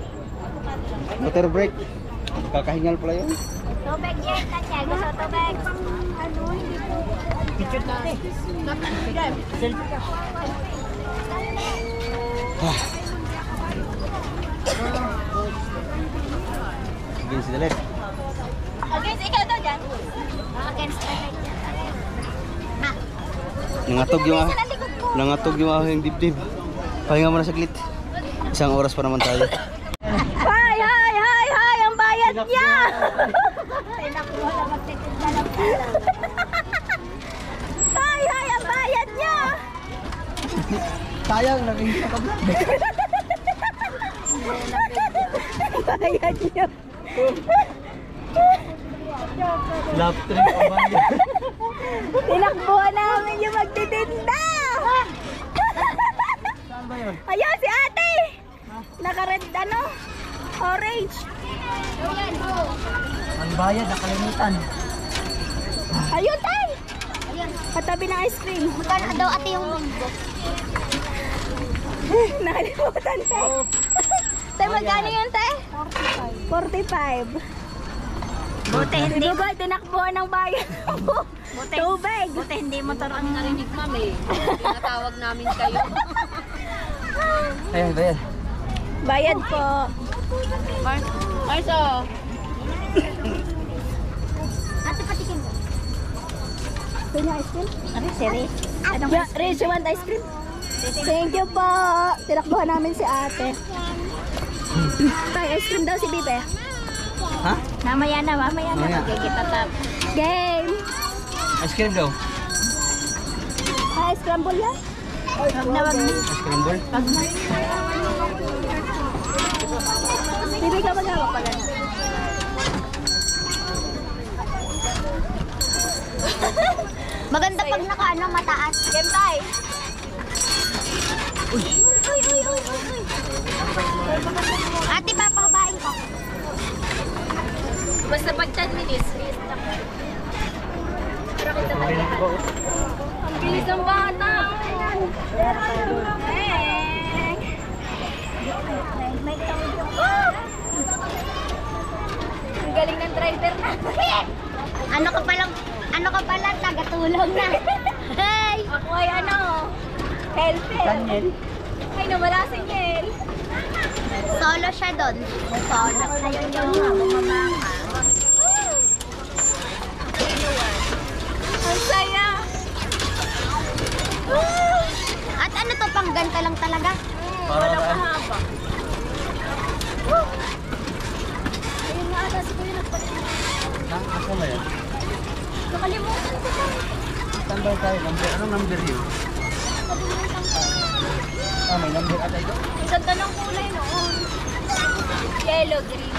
Motor brake. Kakahingal pala yun. Tubig yan, Tatya. Gusto tubig. Picture natin. Selfie ka. Against the left. Against ikaw daw dyan? Against the light dyan. Ha? Nangatog yung aking dibdib. Pahinga mo na saglit. Isang oras pa naman tayo. Hi! Hi! Hi! Hi! Ang bayad niya! Hi! Hi! Ang bayad niya! Sayang, nakikita ka ba? Bayad niya. Love trip pa ba yan? Tinakbuhan namin yung magtitinda! Saan ba yun? Ayun, si ate! Naka-red ano? Orange. Ang bayad, nakalimutan. Ayun, tay! Katabi ng ice cream. Magkano daw ate yung mundo? Nakalimutan, tay. Tay, magkano yun, tay? 45. Buti hindi. Bugoy, tinakbuhan ng bayan mo. Tubig. Buti hindi motor ang narinig, ma'am eh. Tinatawag namin kayo. Ayan, bayad. Bayad po. Marso! Ate, patikin mo. Gusto niya ice cream? Ano, si Riz? Riz, you want ice cream? Thank you po. Tinakbuhan namin si ate. Tay, ice cream daw si Bibe. Ha? Mamaya na. Mamaya. Magkikita tap. Game. Ice cream daw. Ay, scramble yan? Wag na. Ice cream ball. Wag na. Bibe ka mag-hawak pala na. Maganda pag naka mataas. Game tay. Uy. Ate, papabain ko. Basta pag 10 minutes. Ang bilis ng bata. Ang galing ng driver na. Ano ka pala, tagatulong na. Hey! Ako ay helper. Daniel. Ay, nawala si Niel. Solo siya doon. Solo. Ayun yung bumaba ka. Ang saya. At ano to, pang ganta lang talaga? Walang mahaba. Ayun nga ata si Kuya nagpalit. Asa ba yan? Nakalimutan ko pa. Saan ba tayo? Anong number yun? May number ata ito? Isang tanong kulay noon. Yellow, green.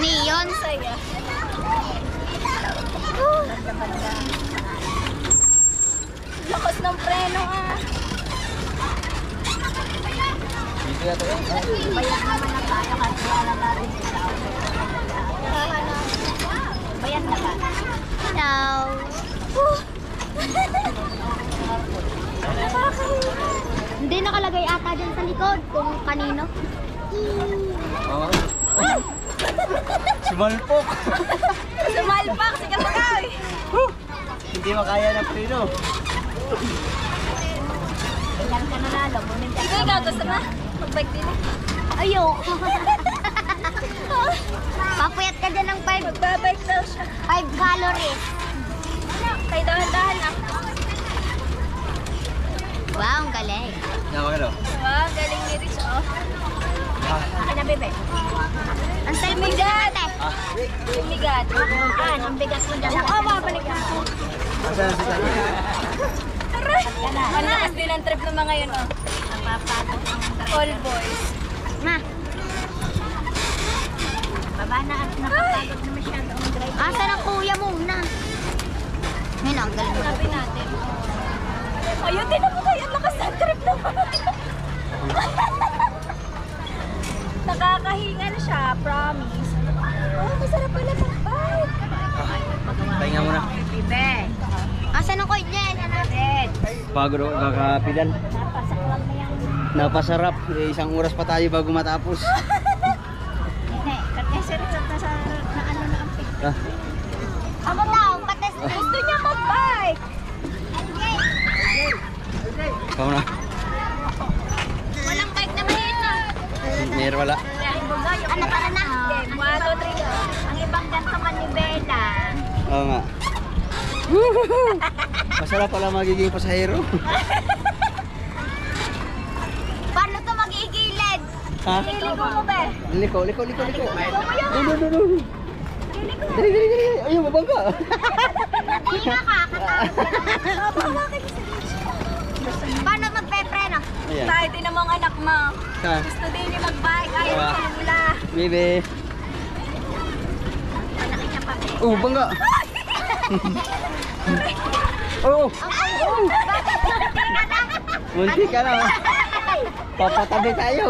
Neon. Saya. Lakas ng preno Dito yata yan. Bayan naman na tayo kasi wala na rin sila. Bayan na ba? Hello. Hindi nakalagay ata dyan sa likod kung kanino. Oo. Sumalpok. Sumalpak, sige magay. Hindi makaya ng preno. Ilan ka nanalo? Ikaw gusto na? Mag-bike din eh. Ayo. Papuyat ka dyan ng 5 Magbabike daw siya. calories. Kay dahan-dahan lang. Wow, ang galing. Nakakalo. Wow, galing ni Rich oh. Akin na, bebe. Ang cellphone ko ate. Bigat. Ang bigat mo dyan. Oo, babalik na ako. Asan si Tanya? Aray! Ang lakas din ang trip ng mga yun oh. Napapagod ng All boys. Ma. Baba na at napapagod na masyado ang drive. Asa ng kuya muna? Ngayon, ang galing mo. Sabi natin. Ayun, tinan mo kayo. Ang lakas ng trip naman. Nakakahinga na siya, promise. Oh, masarap pala mag-bike. Pahinga muna. Bibe. Asa ng kuya niyan? Hanapin. Pagod ako kakapidal. Napasaklang na yung... Napasarap. Isang oras pa tayo bago matapos. Hindi. Kasi resort na sa... na ano na ang pig. Ah, Ako daw, pates. Gusto niya mag-bike. ikaw na. Walang bike na mahina. Meron wala. Ano para na? Game, 1, 2, 3, go. Ang ibang ganto man ni Bella. Oo nga. Masarap pala magiging pasahero. Paano to mag-iigilid? Ha? Iligo mo ba? Liko. Dun. Dali. Ayun, mabangga. Natinga ka, Paano magpe-preno? Ayan. Tayo din namang anak mo. Ha? Gusto din niya mag-bike. Ayaw Ah. sa mula. Bibi. Malaki niya pa. Oh, bangga. Oh, munti ka na. Papatabi tayo.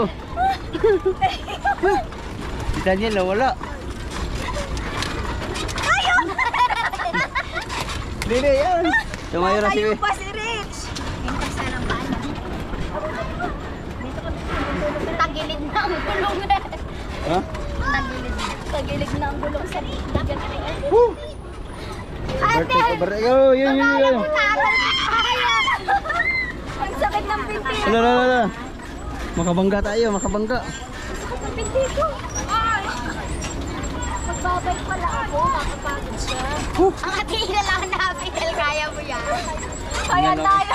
Si Daniel nawala. Dili yan. Tumayo na si Tayo pa si Rich. Hintas na lang paano. Tagilid na ang gulong. Ha? Tagilid na. Tagilig na ang gulong sa dagat. Woo! Birthday ko, birthday. Oh, yun. Ang sakit ng pinti. Ala. Makabangga tayo, makabangga. Ang pinti ko. Ay. Magbabay pala ako. Makapagod siya. Ang ating lang na Fidel, kaya mo yan. Kaya tayo.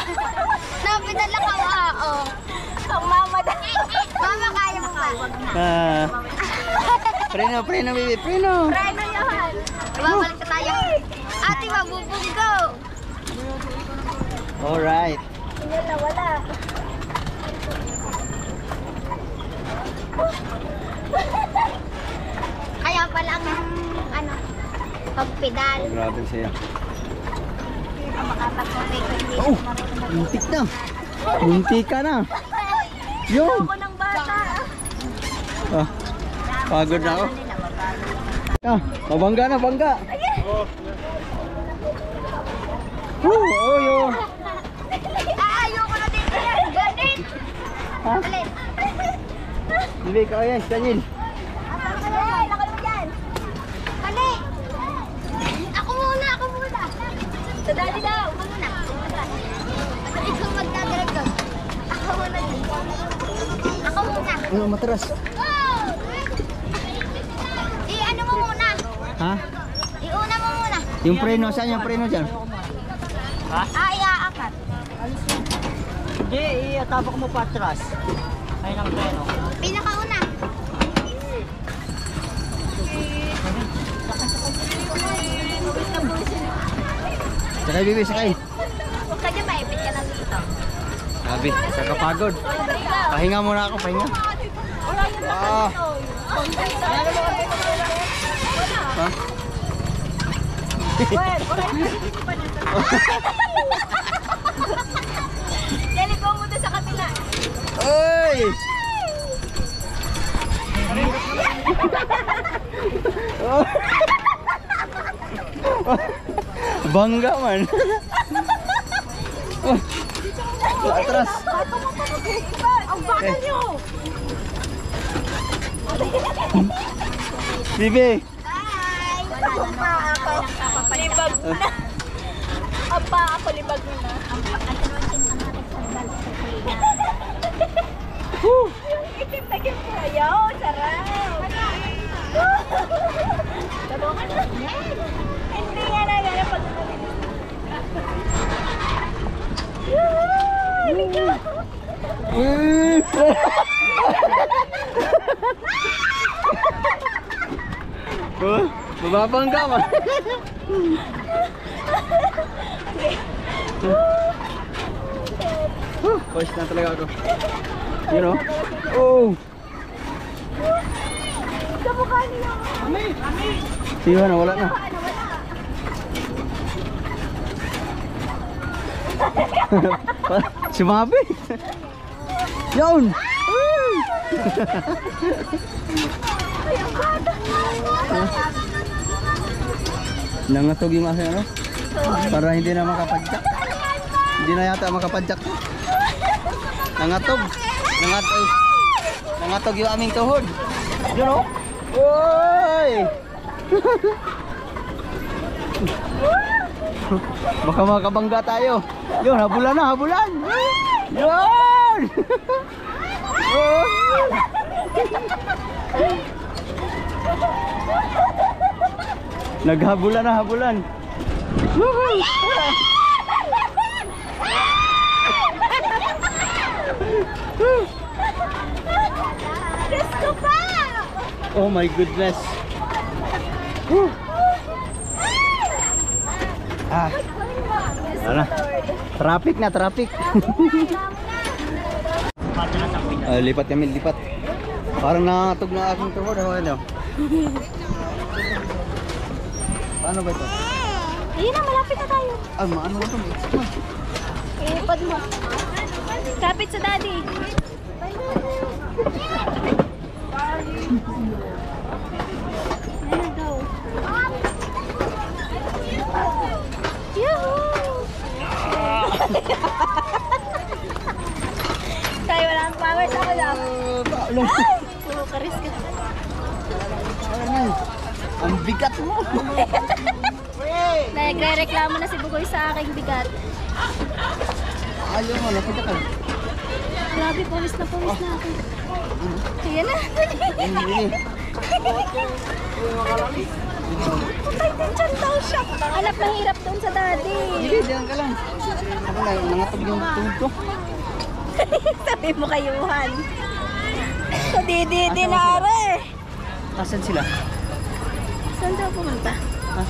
pinala ka oh. Ang mama daw. Mama, kaya mo ba? Preno, baby, preno. Preno yan. Babalik na tayo. Ate, mabubunggo. Alright. Pinala, wala. Kaya pala ang ano, pagpedal. Grabe siya. Makapagpapay ko hindi Oh, muntik na. Muntik ka na. Yun. ako ng bata. Ah, pagod na ako. Mabangga na, bangga. Oh, yun. Ayoko na din yan. Ganit. Ha? Alin? Bibi, ikaw yan, Daniel. Alin, ako mo dyan. Mali. Ako muna. Sa daddy daw. Ako muna. Ikaw magdadirektor. Ako muna din. Ako muna. Ano, matras? I-ano mo muna. Ha? Iuna mo muna. Yung preno, saan yung preno dyan? Iaakat. Hindi, iatapok mo pa atras. Ay, ng treno. Pinakauna. Sakay, Bibi, sakay. Huwag ka dyan, maipit ka na dito. Sabi, kakapagod. Pahinga muna ako, pahinga. Ah. Ha? Deligo mo doon sa kabila. Oy! Bangga man. Atras. Ang bakal nyo! Bibi. Hi! Palibag mo na. Apa, ako libag mo na. Yung itim na gift ko. Ayaw, sarap. Tabukan na. Hindi nga na gano'n pag Mababangga man. Push na talaga ako. You know? Oh! sa mukha niya. Siya na, wala na. Sumabi. Yun! Nangatog yung aking ano? Para hindi na makapadyak. Hindi na yata makapadyak. Nangatog. Nangatog yung aming tuhod. You know? Oy! Baka makabangga tayo. Yun, habulan na, habulan. Yun! Naghabulan na, habulan. Gusto pa! Oh my goodness. Ah. Ano? Traffic na, traffic. Lipat kami, lipat. Parang nakatog na aking tuhod. Ano? Paano ba ito? Ayun na, malapit na tayo. Ah, maano na ito? Ilipad mo. Kapit sa daddy. Ayun daw. Yahoo! Tayo wala ang power sa ako daw. Puro karis ka. Ang bigat mo. Nagre-reklamo na si Bugoy sa aking bigat. Ayaw mo, nakita ka. Grabe, pawis na ako. Ayan na. Patay din dyan daw siya. Anak, mahirap doon sa daddy. Sige, diyan ka lang. nangatog yung tuhod ko. Sabi mo kayuhan. So, di nare. Asan sila? Saan daw pumunta? Ha?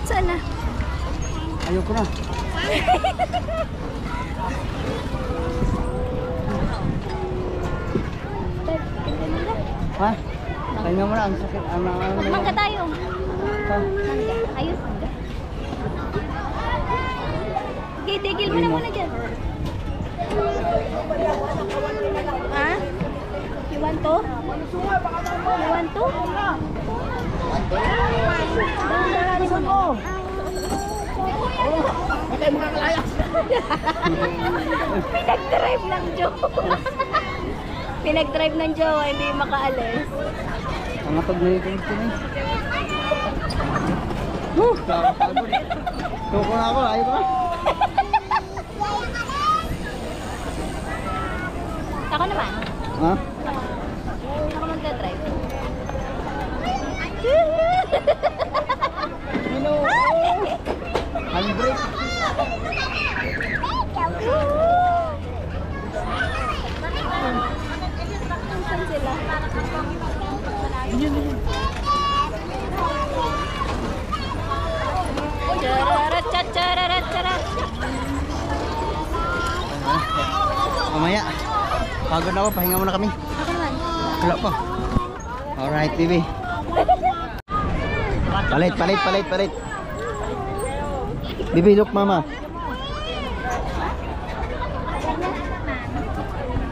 Saan na? Ayoko na. Ha? Pahinga mo na, ang sakit. Magmangga tayo. Ha? Mangga. Ayun, mangga. Okay, tigil mo na muna dyan. Ha? You want to? You want to? Pinag-drive ng jowa. Pinag-drive ng jowa, hindi makaalis. Nangatog na yung tuhod ko na. Kakapagod. Tuko na ako, ayaw ko na. Ako naman. Ha? Ako magdadrive. Handbrake. Saan sila? Chararat, chararat, chararat. Mamaya. Pagod na ako, pahinga muna kami. Ako naman. Wala pa. Alright, baby. Palit. Baby, look, mama.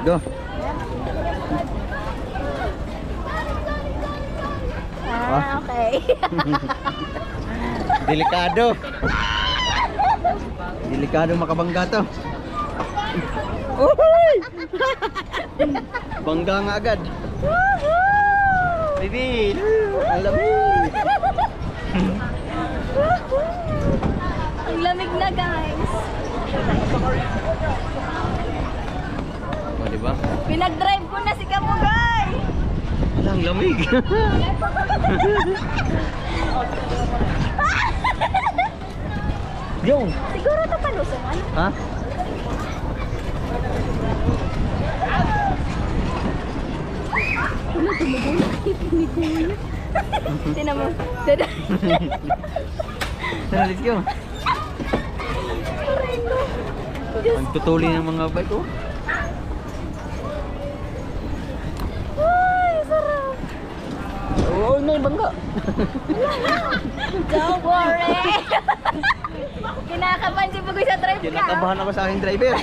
Go. Okay. Delikado makabangga to. Uy! Bangga nga agad. Baby, alam mo. Ang lamig na, guys. O, diba? Pinag-drive ko na si Kamugay. Ang lamig. Yung. Siguro ito palusungan. Ha? Wala, tumugulak. Pinigulo. Tinan mo. Tara, let's go. Ang tutuli ng mga bike, oh. Ay, sarap. Oo, may bangga. Don't worry. Kinakabahan si Pugoy sa drive ka. Kinakabahan ako sa aking driver.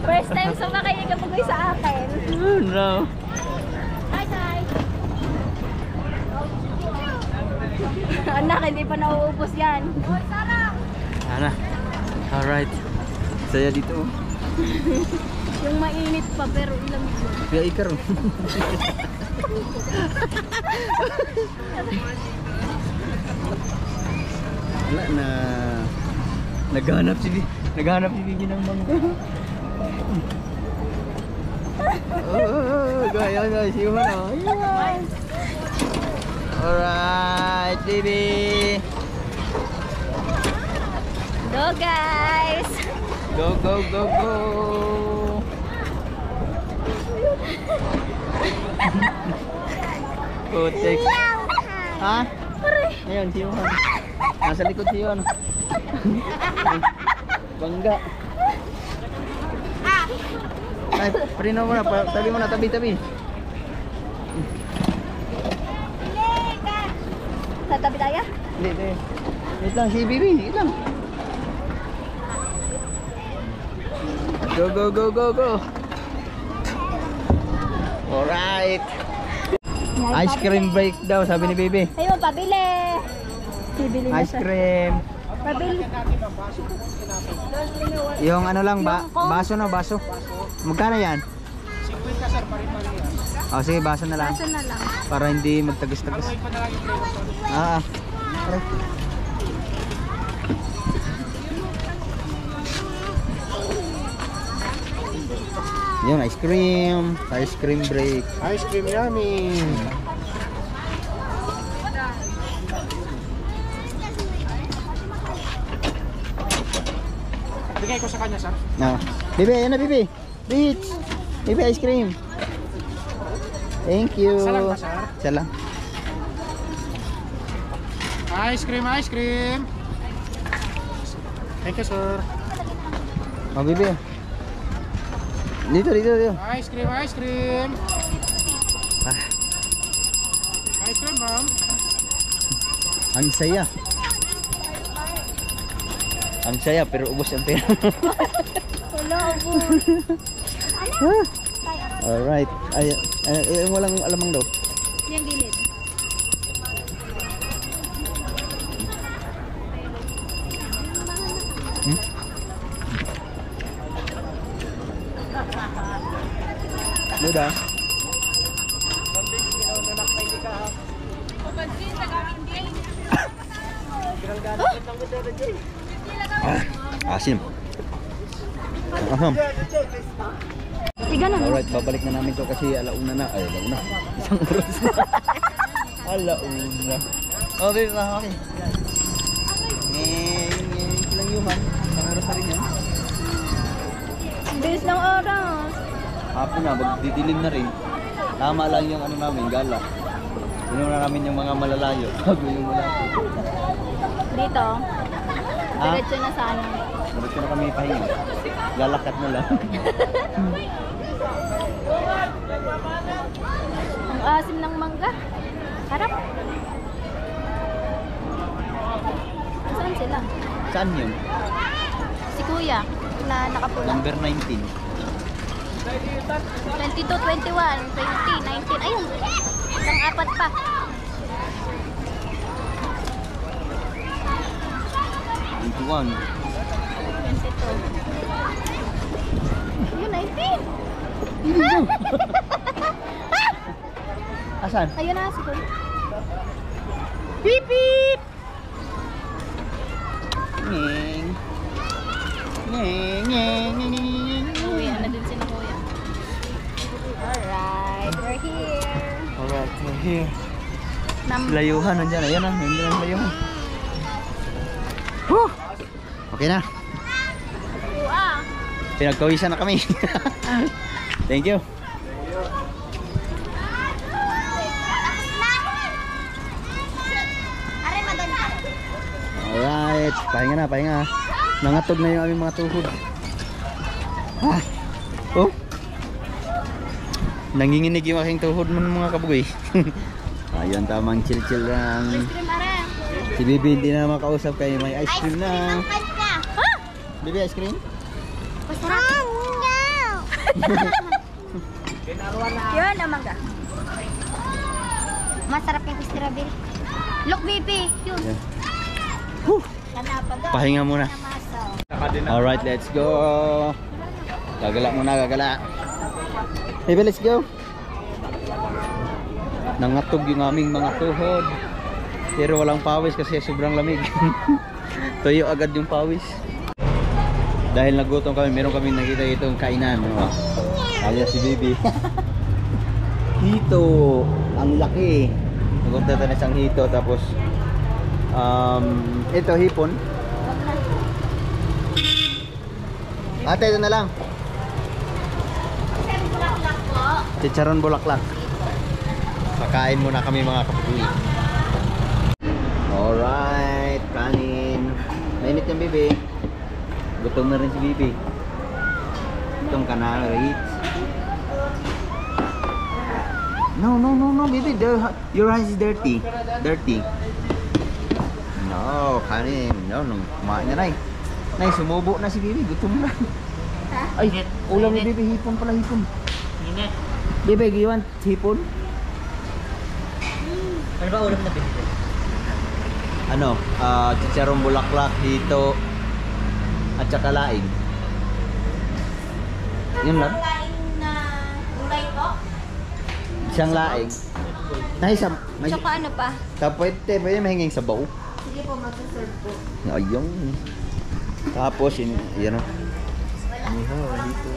First time sumakay ni Kapugoy sa akin. Oh, no. Hi, guys. Anak, hindi pa nauubos yan. Ana. Alright. Saya dito. Yung mainit pa pero ilamig yun. Kaya ikar. Wala na. Naghanap si Bibi ng mangga. Oh, gaya guys, yung ano. Alright, baby. Go, guys. Go, go, go, go. Putik. Ha? Ayun, si Johan. Nasa likod si Johan. Bangga. Ay, prino mo na. Tabi mo na, tabi. Tatabi tayo? Hindi. Wait lang, si Bibi. Wait lang. Go, go, go, go, go. Alright. Ice cream break daw, sabi ni Bibi. Ayun, pabili. Bibili na Ice siya. cream. Pabili. Yung ano lang, baso na, baso. Magkano yan? 50 sir, pare-pare. Oh, sige, baso na lang. Baso na lang. Para hindi magtagis-tagis. Aray. Yun, ice cream. Ice cream break. Ice cream yummy. Bigay ko sa kanya, sir. No. Bibi, ayan na Bibi. Beach. Bibi, ice cream. Thank you. Isa lang ba, sir? Isa lang. Ice cream, ice cream. Thank you, sir. Oh, Bibi. Dito, dito, dito. Ice cream, ice cream. Ah, Ice cream, ma'am. ang saya. Ang saya, pero ubos ang pera. Wala, ubos. Alright. Ay, walang alamang daw. Yung gilid. Luda. Asim. Aham. Tiga na. Alright, babalik na namin to kasi alauna na. Ay, alauna. Isang oras na. Alauna. Oh, baby, okay. Ilang yuhan. Isang oras na rin yan. Bilis ng oras. Hapon na, magdidilim na rin. Tama lang yung ano namin, gala. Inuna namin yung mga malalayo. Bago yung malapit. Dito. Ah? Diretso na sa ano. Diretso na kami pahinga. Lalakad na lang. Ang asim ng mangga. Harap. Saan sila? Saan yun? Si Kuya na nakapula. Number 19. 22, 21, 20, 19. Ayun. Isang apat pa. Ituan. 22. Ayun, 19. Asan? Ayun na, si Kuya. Beep beep! Ngeng. Ngeng, ngeng, ngeng, ngeng. Uwi na din si Kuya. Alright, we're here. Alright, we're here. Number Layuhan, nandyan. Ayan na, nandyan ang layuhan. Whew! Okay na. 2. Pinagkawisan na kami. Thank you. Alright, pahinga na, pahinga. Nangatog na yung aming mga tuhod. Ah. Oh. Nanginginig yung aking tuhod mo mga kabugoy. Ayun, tamang chill-chill lang. ice cream are. Si Bibi hindi na makausap kayo, may ice cream na. Bibi, ice cream? Masarap. Yun ang mangga. Masarap yung strawberry. Look, baby. Yun. Yeah. Whew. Pahinga muna. Alright, let's go. Gagala muna, gagala. Bibi, let's go. Nangatog yung aming mga tuhod. Pero walang pawis kasi sobrang lamig. Tuyo agad yung pawis. Dahil nagutom kami, meron kami nakita itong kainan. No? Alias si Bibi. Hito. Ang laki. Nagunta tayo na isang hito. Tapos ito hipon. Ate, ito na lang. Chicharon bulaklak. Pakain muna kami mga kapugoy. Alright, kanin. Mainit yung Bibi. Gutom na rin si Bibi. Itong kanari. No, Bibi. Your eyes is dirty. Dirty. No, kanin. No, kumain na Nay. Nay, sumubo na si Bibi. Gutom na. Ay, ulam ni Bibi. Hipon pala, hipon. Bibi, you want hipon? Ano ba ulam na Bibi? Ano, chicharong bulaklak, hito, at saka laing. Yun lang. Isang laing. Nahisam. Tsaka ano pa? Tapos pwede mahinging sabaw. Sige po, mag-serve po. Ayun. Tapos, yan o. Hito.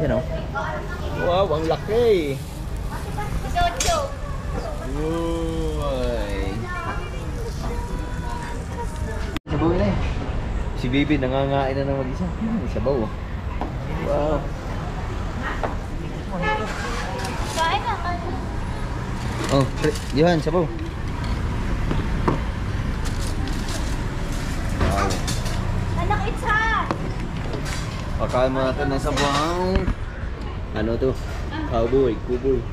Yan o. Wow, ang laki. Chocho. Uy. si Bibi nangangain na ng mag-isa. Sabaw. Wow. Kain na, kain na. Oh, Johan, sabaw. Wow. Anak, it's hot! Pakain mo natin ng sabaw. Ano to? Cowboy, kuboy.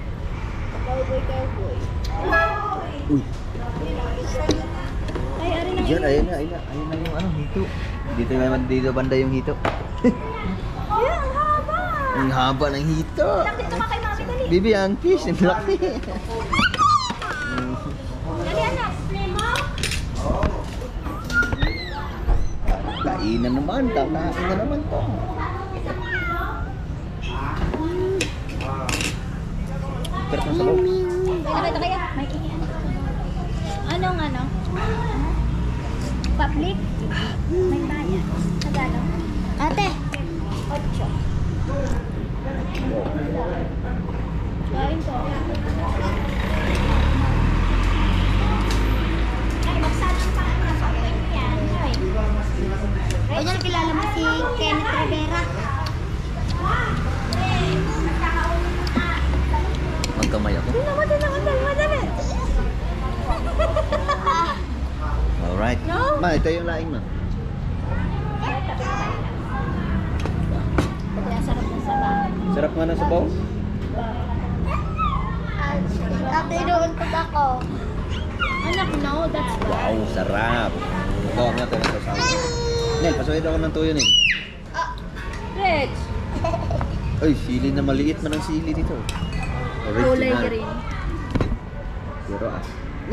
Cowboy. Uy. Ay, ari na. Diyan, ayun na yung ano, hito. Dito banda yung hito. Yan, ang haba! Ang haba ng hito. Dito ka kay mami, dali. Bibi, ang fish. Ang laki. Dali, anak. Play mo. Kainan naman. Kakain na naman to. Sarap ng sabaw. Ito kaya. May iyan. Anong ano? Public? May bayan. Tagalog. Ate. 8. Kain ko. Ay, magsalang pa ang nasa yan. O yan, kilala mo si Kenneth Rivera. Magkamay ako. Madali. Alright. No? Ma, ito yung laing ma. Sarap ng sabaw. Sarap nga ng sabaw. Ate, doon pag ako. Anak, no, that's Wow, sarap. Gawa nga tayo ng sasawa. Nel, pasuhin ako ng tuyo, Nel. Rich. Ay, sili na maliit man ang sili dito. Kulay green. Pero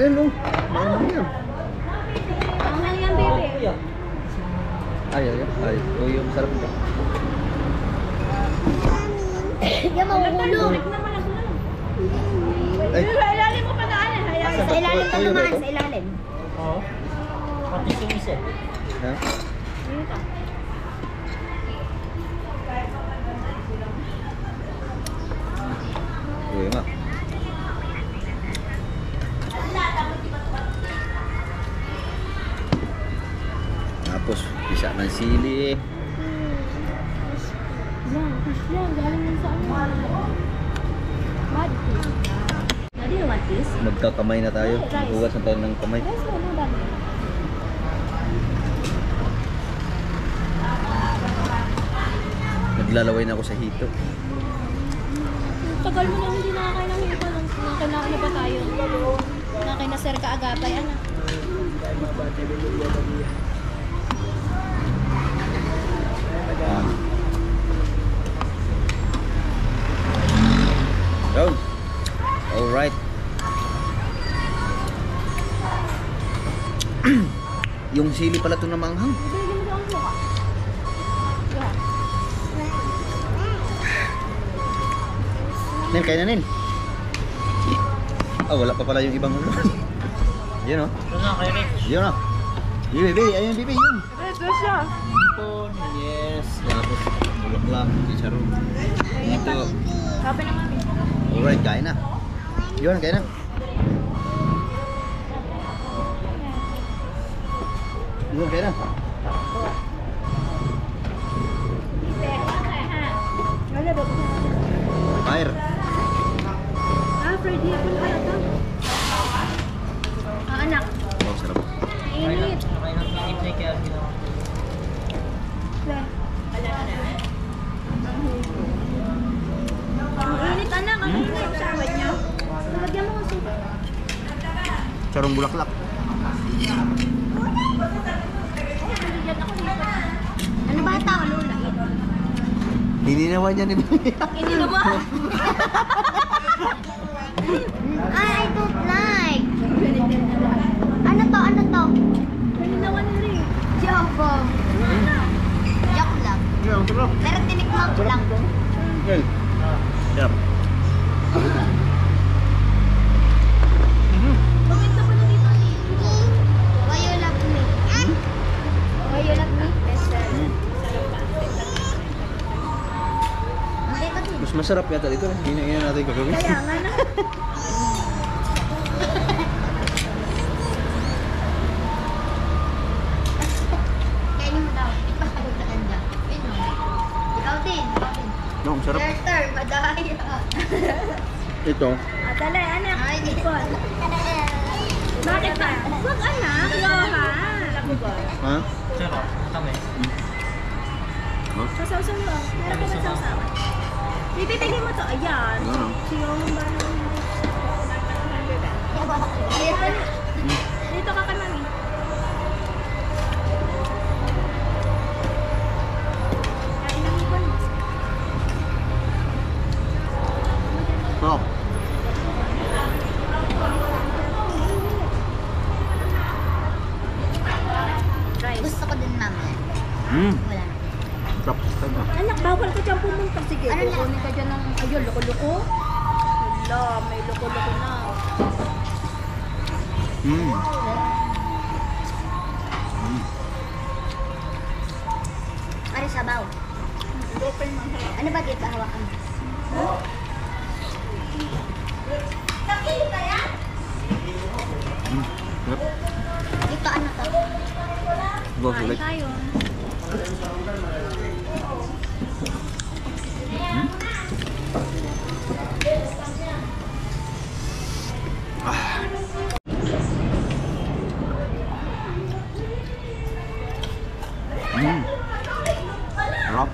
Nel, oh. Ano yan? Ang yan, baby. Ay. Tuyo, masarap ito. Yan, mahuhulog. Ay, Sa ilalim mo pa naanan. Sa ilalim pa naman, sa ilalim. Oo. Pati sumise. ha? Tuyo nga. Tapos, pisa ng sili. Yan, galing yun sa ano. Mad. Daddy, you want this? Magkakamay na tayo. Hugas na tayo ng kamay. Yes, ano dami. Naglalaway na ako sa hito. Tagal mo na hindi nakakain ng hito. Nakakain na ba tayo? Nakakain na Sir Kaagapay, anak. Yun. Alright. Yung sili pala ito na maanghang. Nel, kaya na Nel. Ah, wala pa pala yung ibang ulo. Yun o. Ito na kayo, Rick. Yun o. Yung bibi, ayun bibi, yun. Ito siya. Ipon, yes. Tapos, bulaklak, chicharon. Ito. Sabi na mami. Alright, kain na. Yun, kain na. Yun, kain na. Fire. Freddy, ako na ito. Anak. Oh, sarap. Init. Kain ng init na kaya ginawa. Ang init, anak. Ang init. Sabi niya. Lagyan mo kasi. Charong bulaklak. Ano ba ito? Lola? Hininawa niya ni Bibi. Hindi na ba? I don't like. Ano to? Ano to? Hininawa na rin. Joke. Joke lang. Pero tinikman ko lang. Well, sarap. Paminta pa na dito. Why you love me? Why you love me? Mas masarap yata dito. Hinaina natin kagabi. Kaya nga na. Kainin mo daw. Ito. Dali, anak. Ipon. Bakit ba? Huwag anak. Yohan. Ha? Sasaw-saw mo. Meron ka na sasaw. Bibigay mo to. Ayan. Ano? Si Yohan ba naman? Dito ka kay mami. Kain ng ipon. Sarap. Gusto ko din mama. Wala na. Sarap. Sarap. Anak, bawal ka dyan pumunta. Sige, Ano na? kukunin ka dyan ng, ayun, loko-loko. Hala, may loko-loko na. Ari sabaw. Ano ba dito hawakan? Dito ano to? Go, Kain sulit. tayo. Sarap.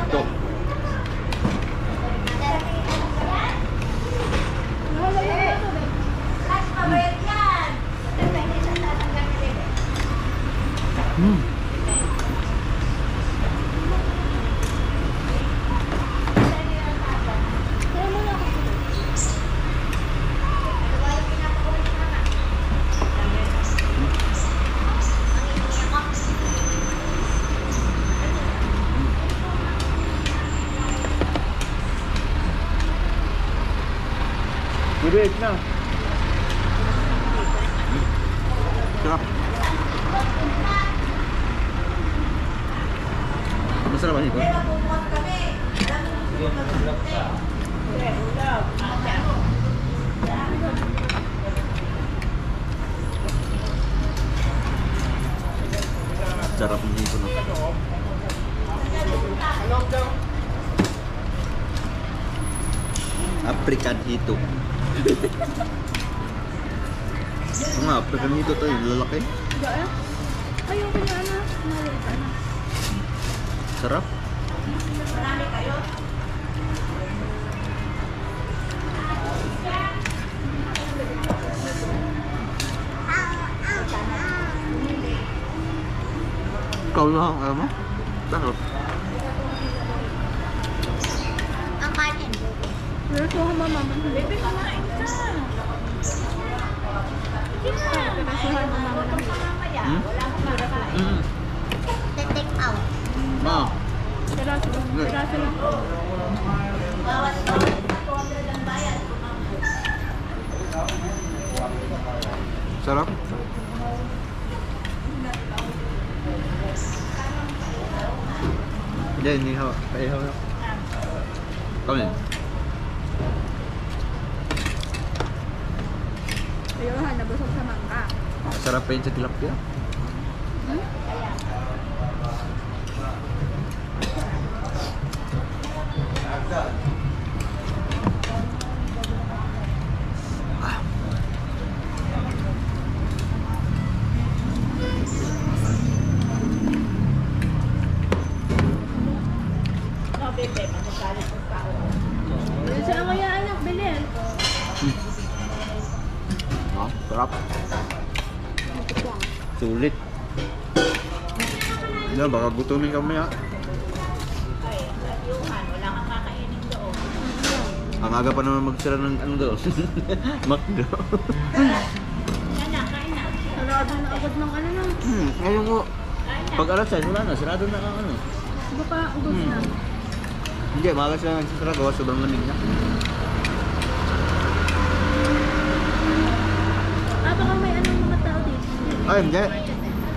Ito. Bibiit na. Sarap. Masarap ba nito? Sarap nito na. African hito. Mga African hito to, yung lalaki. Ayoko na, anak. Maliit, anak. Sarap. Ikaw lang, alam mo? Sarap. Ang kanin. Luto ka mama. Bebe, kumain ka. Pinasuhan mo mama ng Take out. Ma. Piraso lang. Sarap. Hindi, hindi hawa. Paihaw na. Kami. Ayun, nabusog sa mangga. Sarap pa yun sa tilapia. Saan mo yan, anak? Bilhin. Sarap. Sulit. Yan, baka gutumin kami ha. Ang aga pa naman magsara ng ano doon. Macdo. Sarado na agad ng ano na. Ngayon ko. Pag alas 6, wala na. Sarado na ang ano. Iba pa, ubos na. Hindi, maaga sila nagsasara. Gawa sobrang lamig na. Baka may anong mga tao dito. Ay, hindi.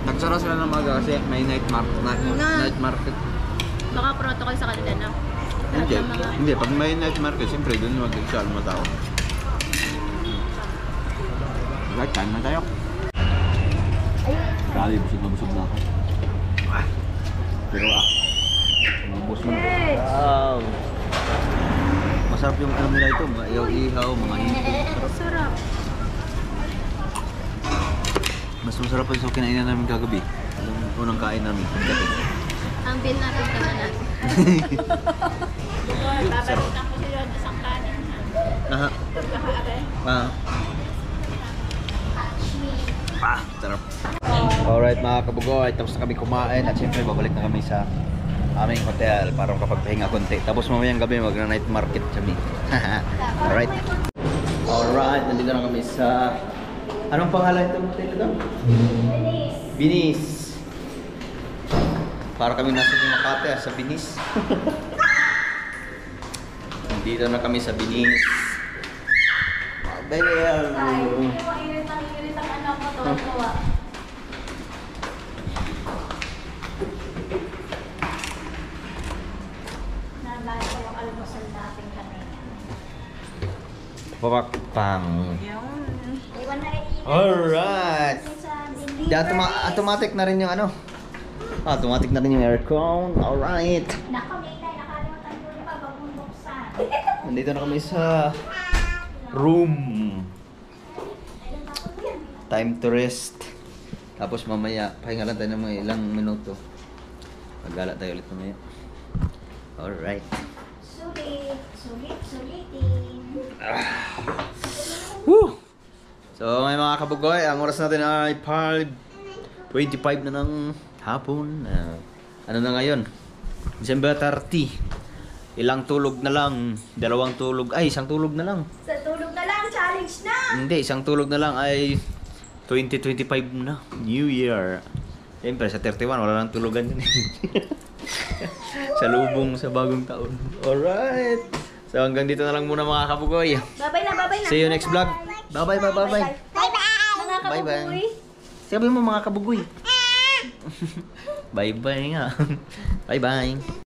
Nagsara sila ng maaga kasi may night market. Baka protocol sa kanila na. Hindi, hindi. Pag may night market, siyempre doon mag-exal mo tao. Right, time na tayo. Grabe, busog na ako. Pero ubos mo na. Wow! Masarap yung ano nila ito, mga ihaw-ihaw, mga hipon. Sarap. Mas masarap pa yung kinainan namin kagabi. Yung unang kain namin kagabi. Ang bill natin ka na natin. Babalitan ko sila sa kanin. Aha. Ah. Ah, sarap. Alright mga kabugoy, tapos na kami kumain at siyempre babalik na kami sa aming hotel para makapagpahinga konti. Tapos mamayang gabi mag-night market kami. Alright. Alright, nandito na kami sa... Anong pangalan itong hotel ito? Binis. Para kami nasa Makati sa Binis. Nandito na kami sa Binis. Nalala ko yung almusal natin kanina. Papakpang. Iwan na Alright. Di automatic na rin yung ano. Automatic na rin yung aircon. Alright. Nako, Maylay, nakalimutan ko yung bagong buksan. Nandito na kami sa room. Time to rest. Tapos mamaya, pahinga lang tayo ng mga ilang minuto. Maggala tayo ulit mamaya. Alright. Sulitin. Woo! So may mga kabugoy, ang oras natin ay 5:25 na ng hapon. Ano na ngayon? December 30. Ilang tulog na lang? Dalawang tulog. Ay, isang tulog na lang. Sa tulog na lang, challenge na! Hindi, isang tulog na lang ay 2025 na. New Year. Siyempre, sa 31, wala nang tulugan din. Sa lubong sa bagong taon. Alright. So hanggang dito na lang muna mga kabugoy. Babay na. See you next vlog. Bye-bye. Bye-bye! Mga Bye-bye. kabubuy! Sabi mo mga kabugoy. Bye-bye nga. Bye-bye.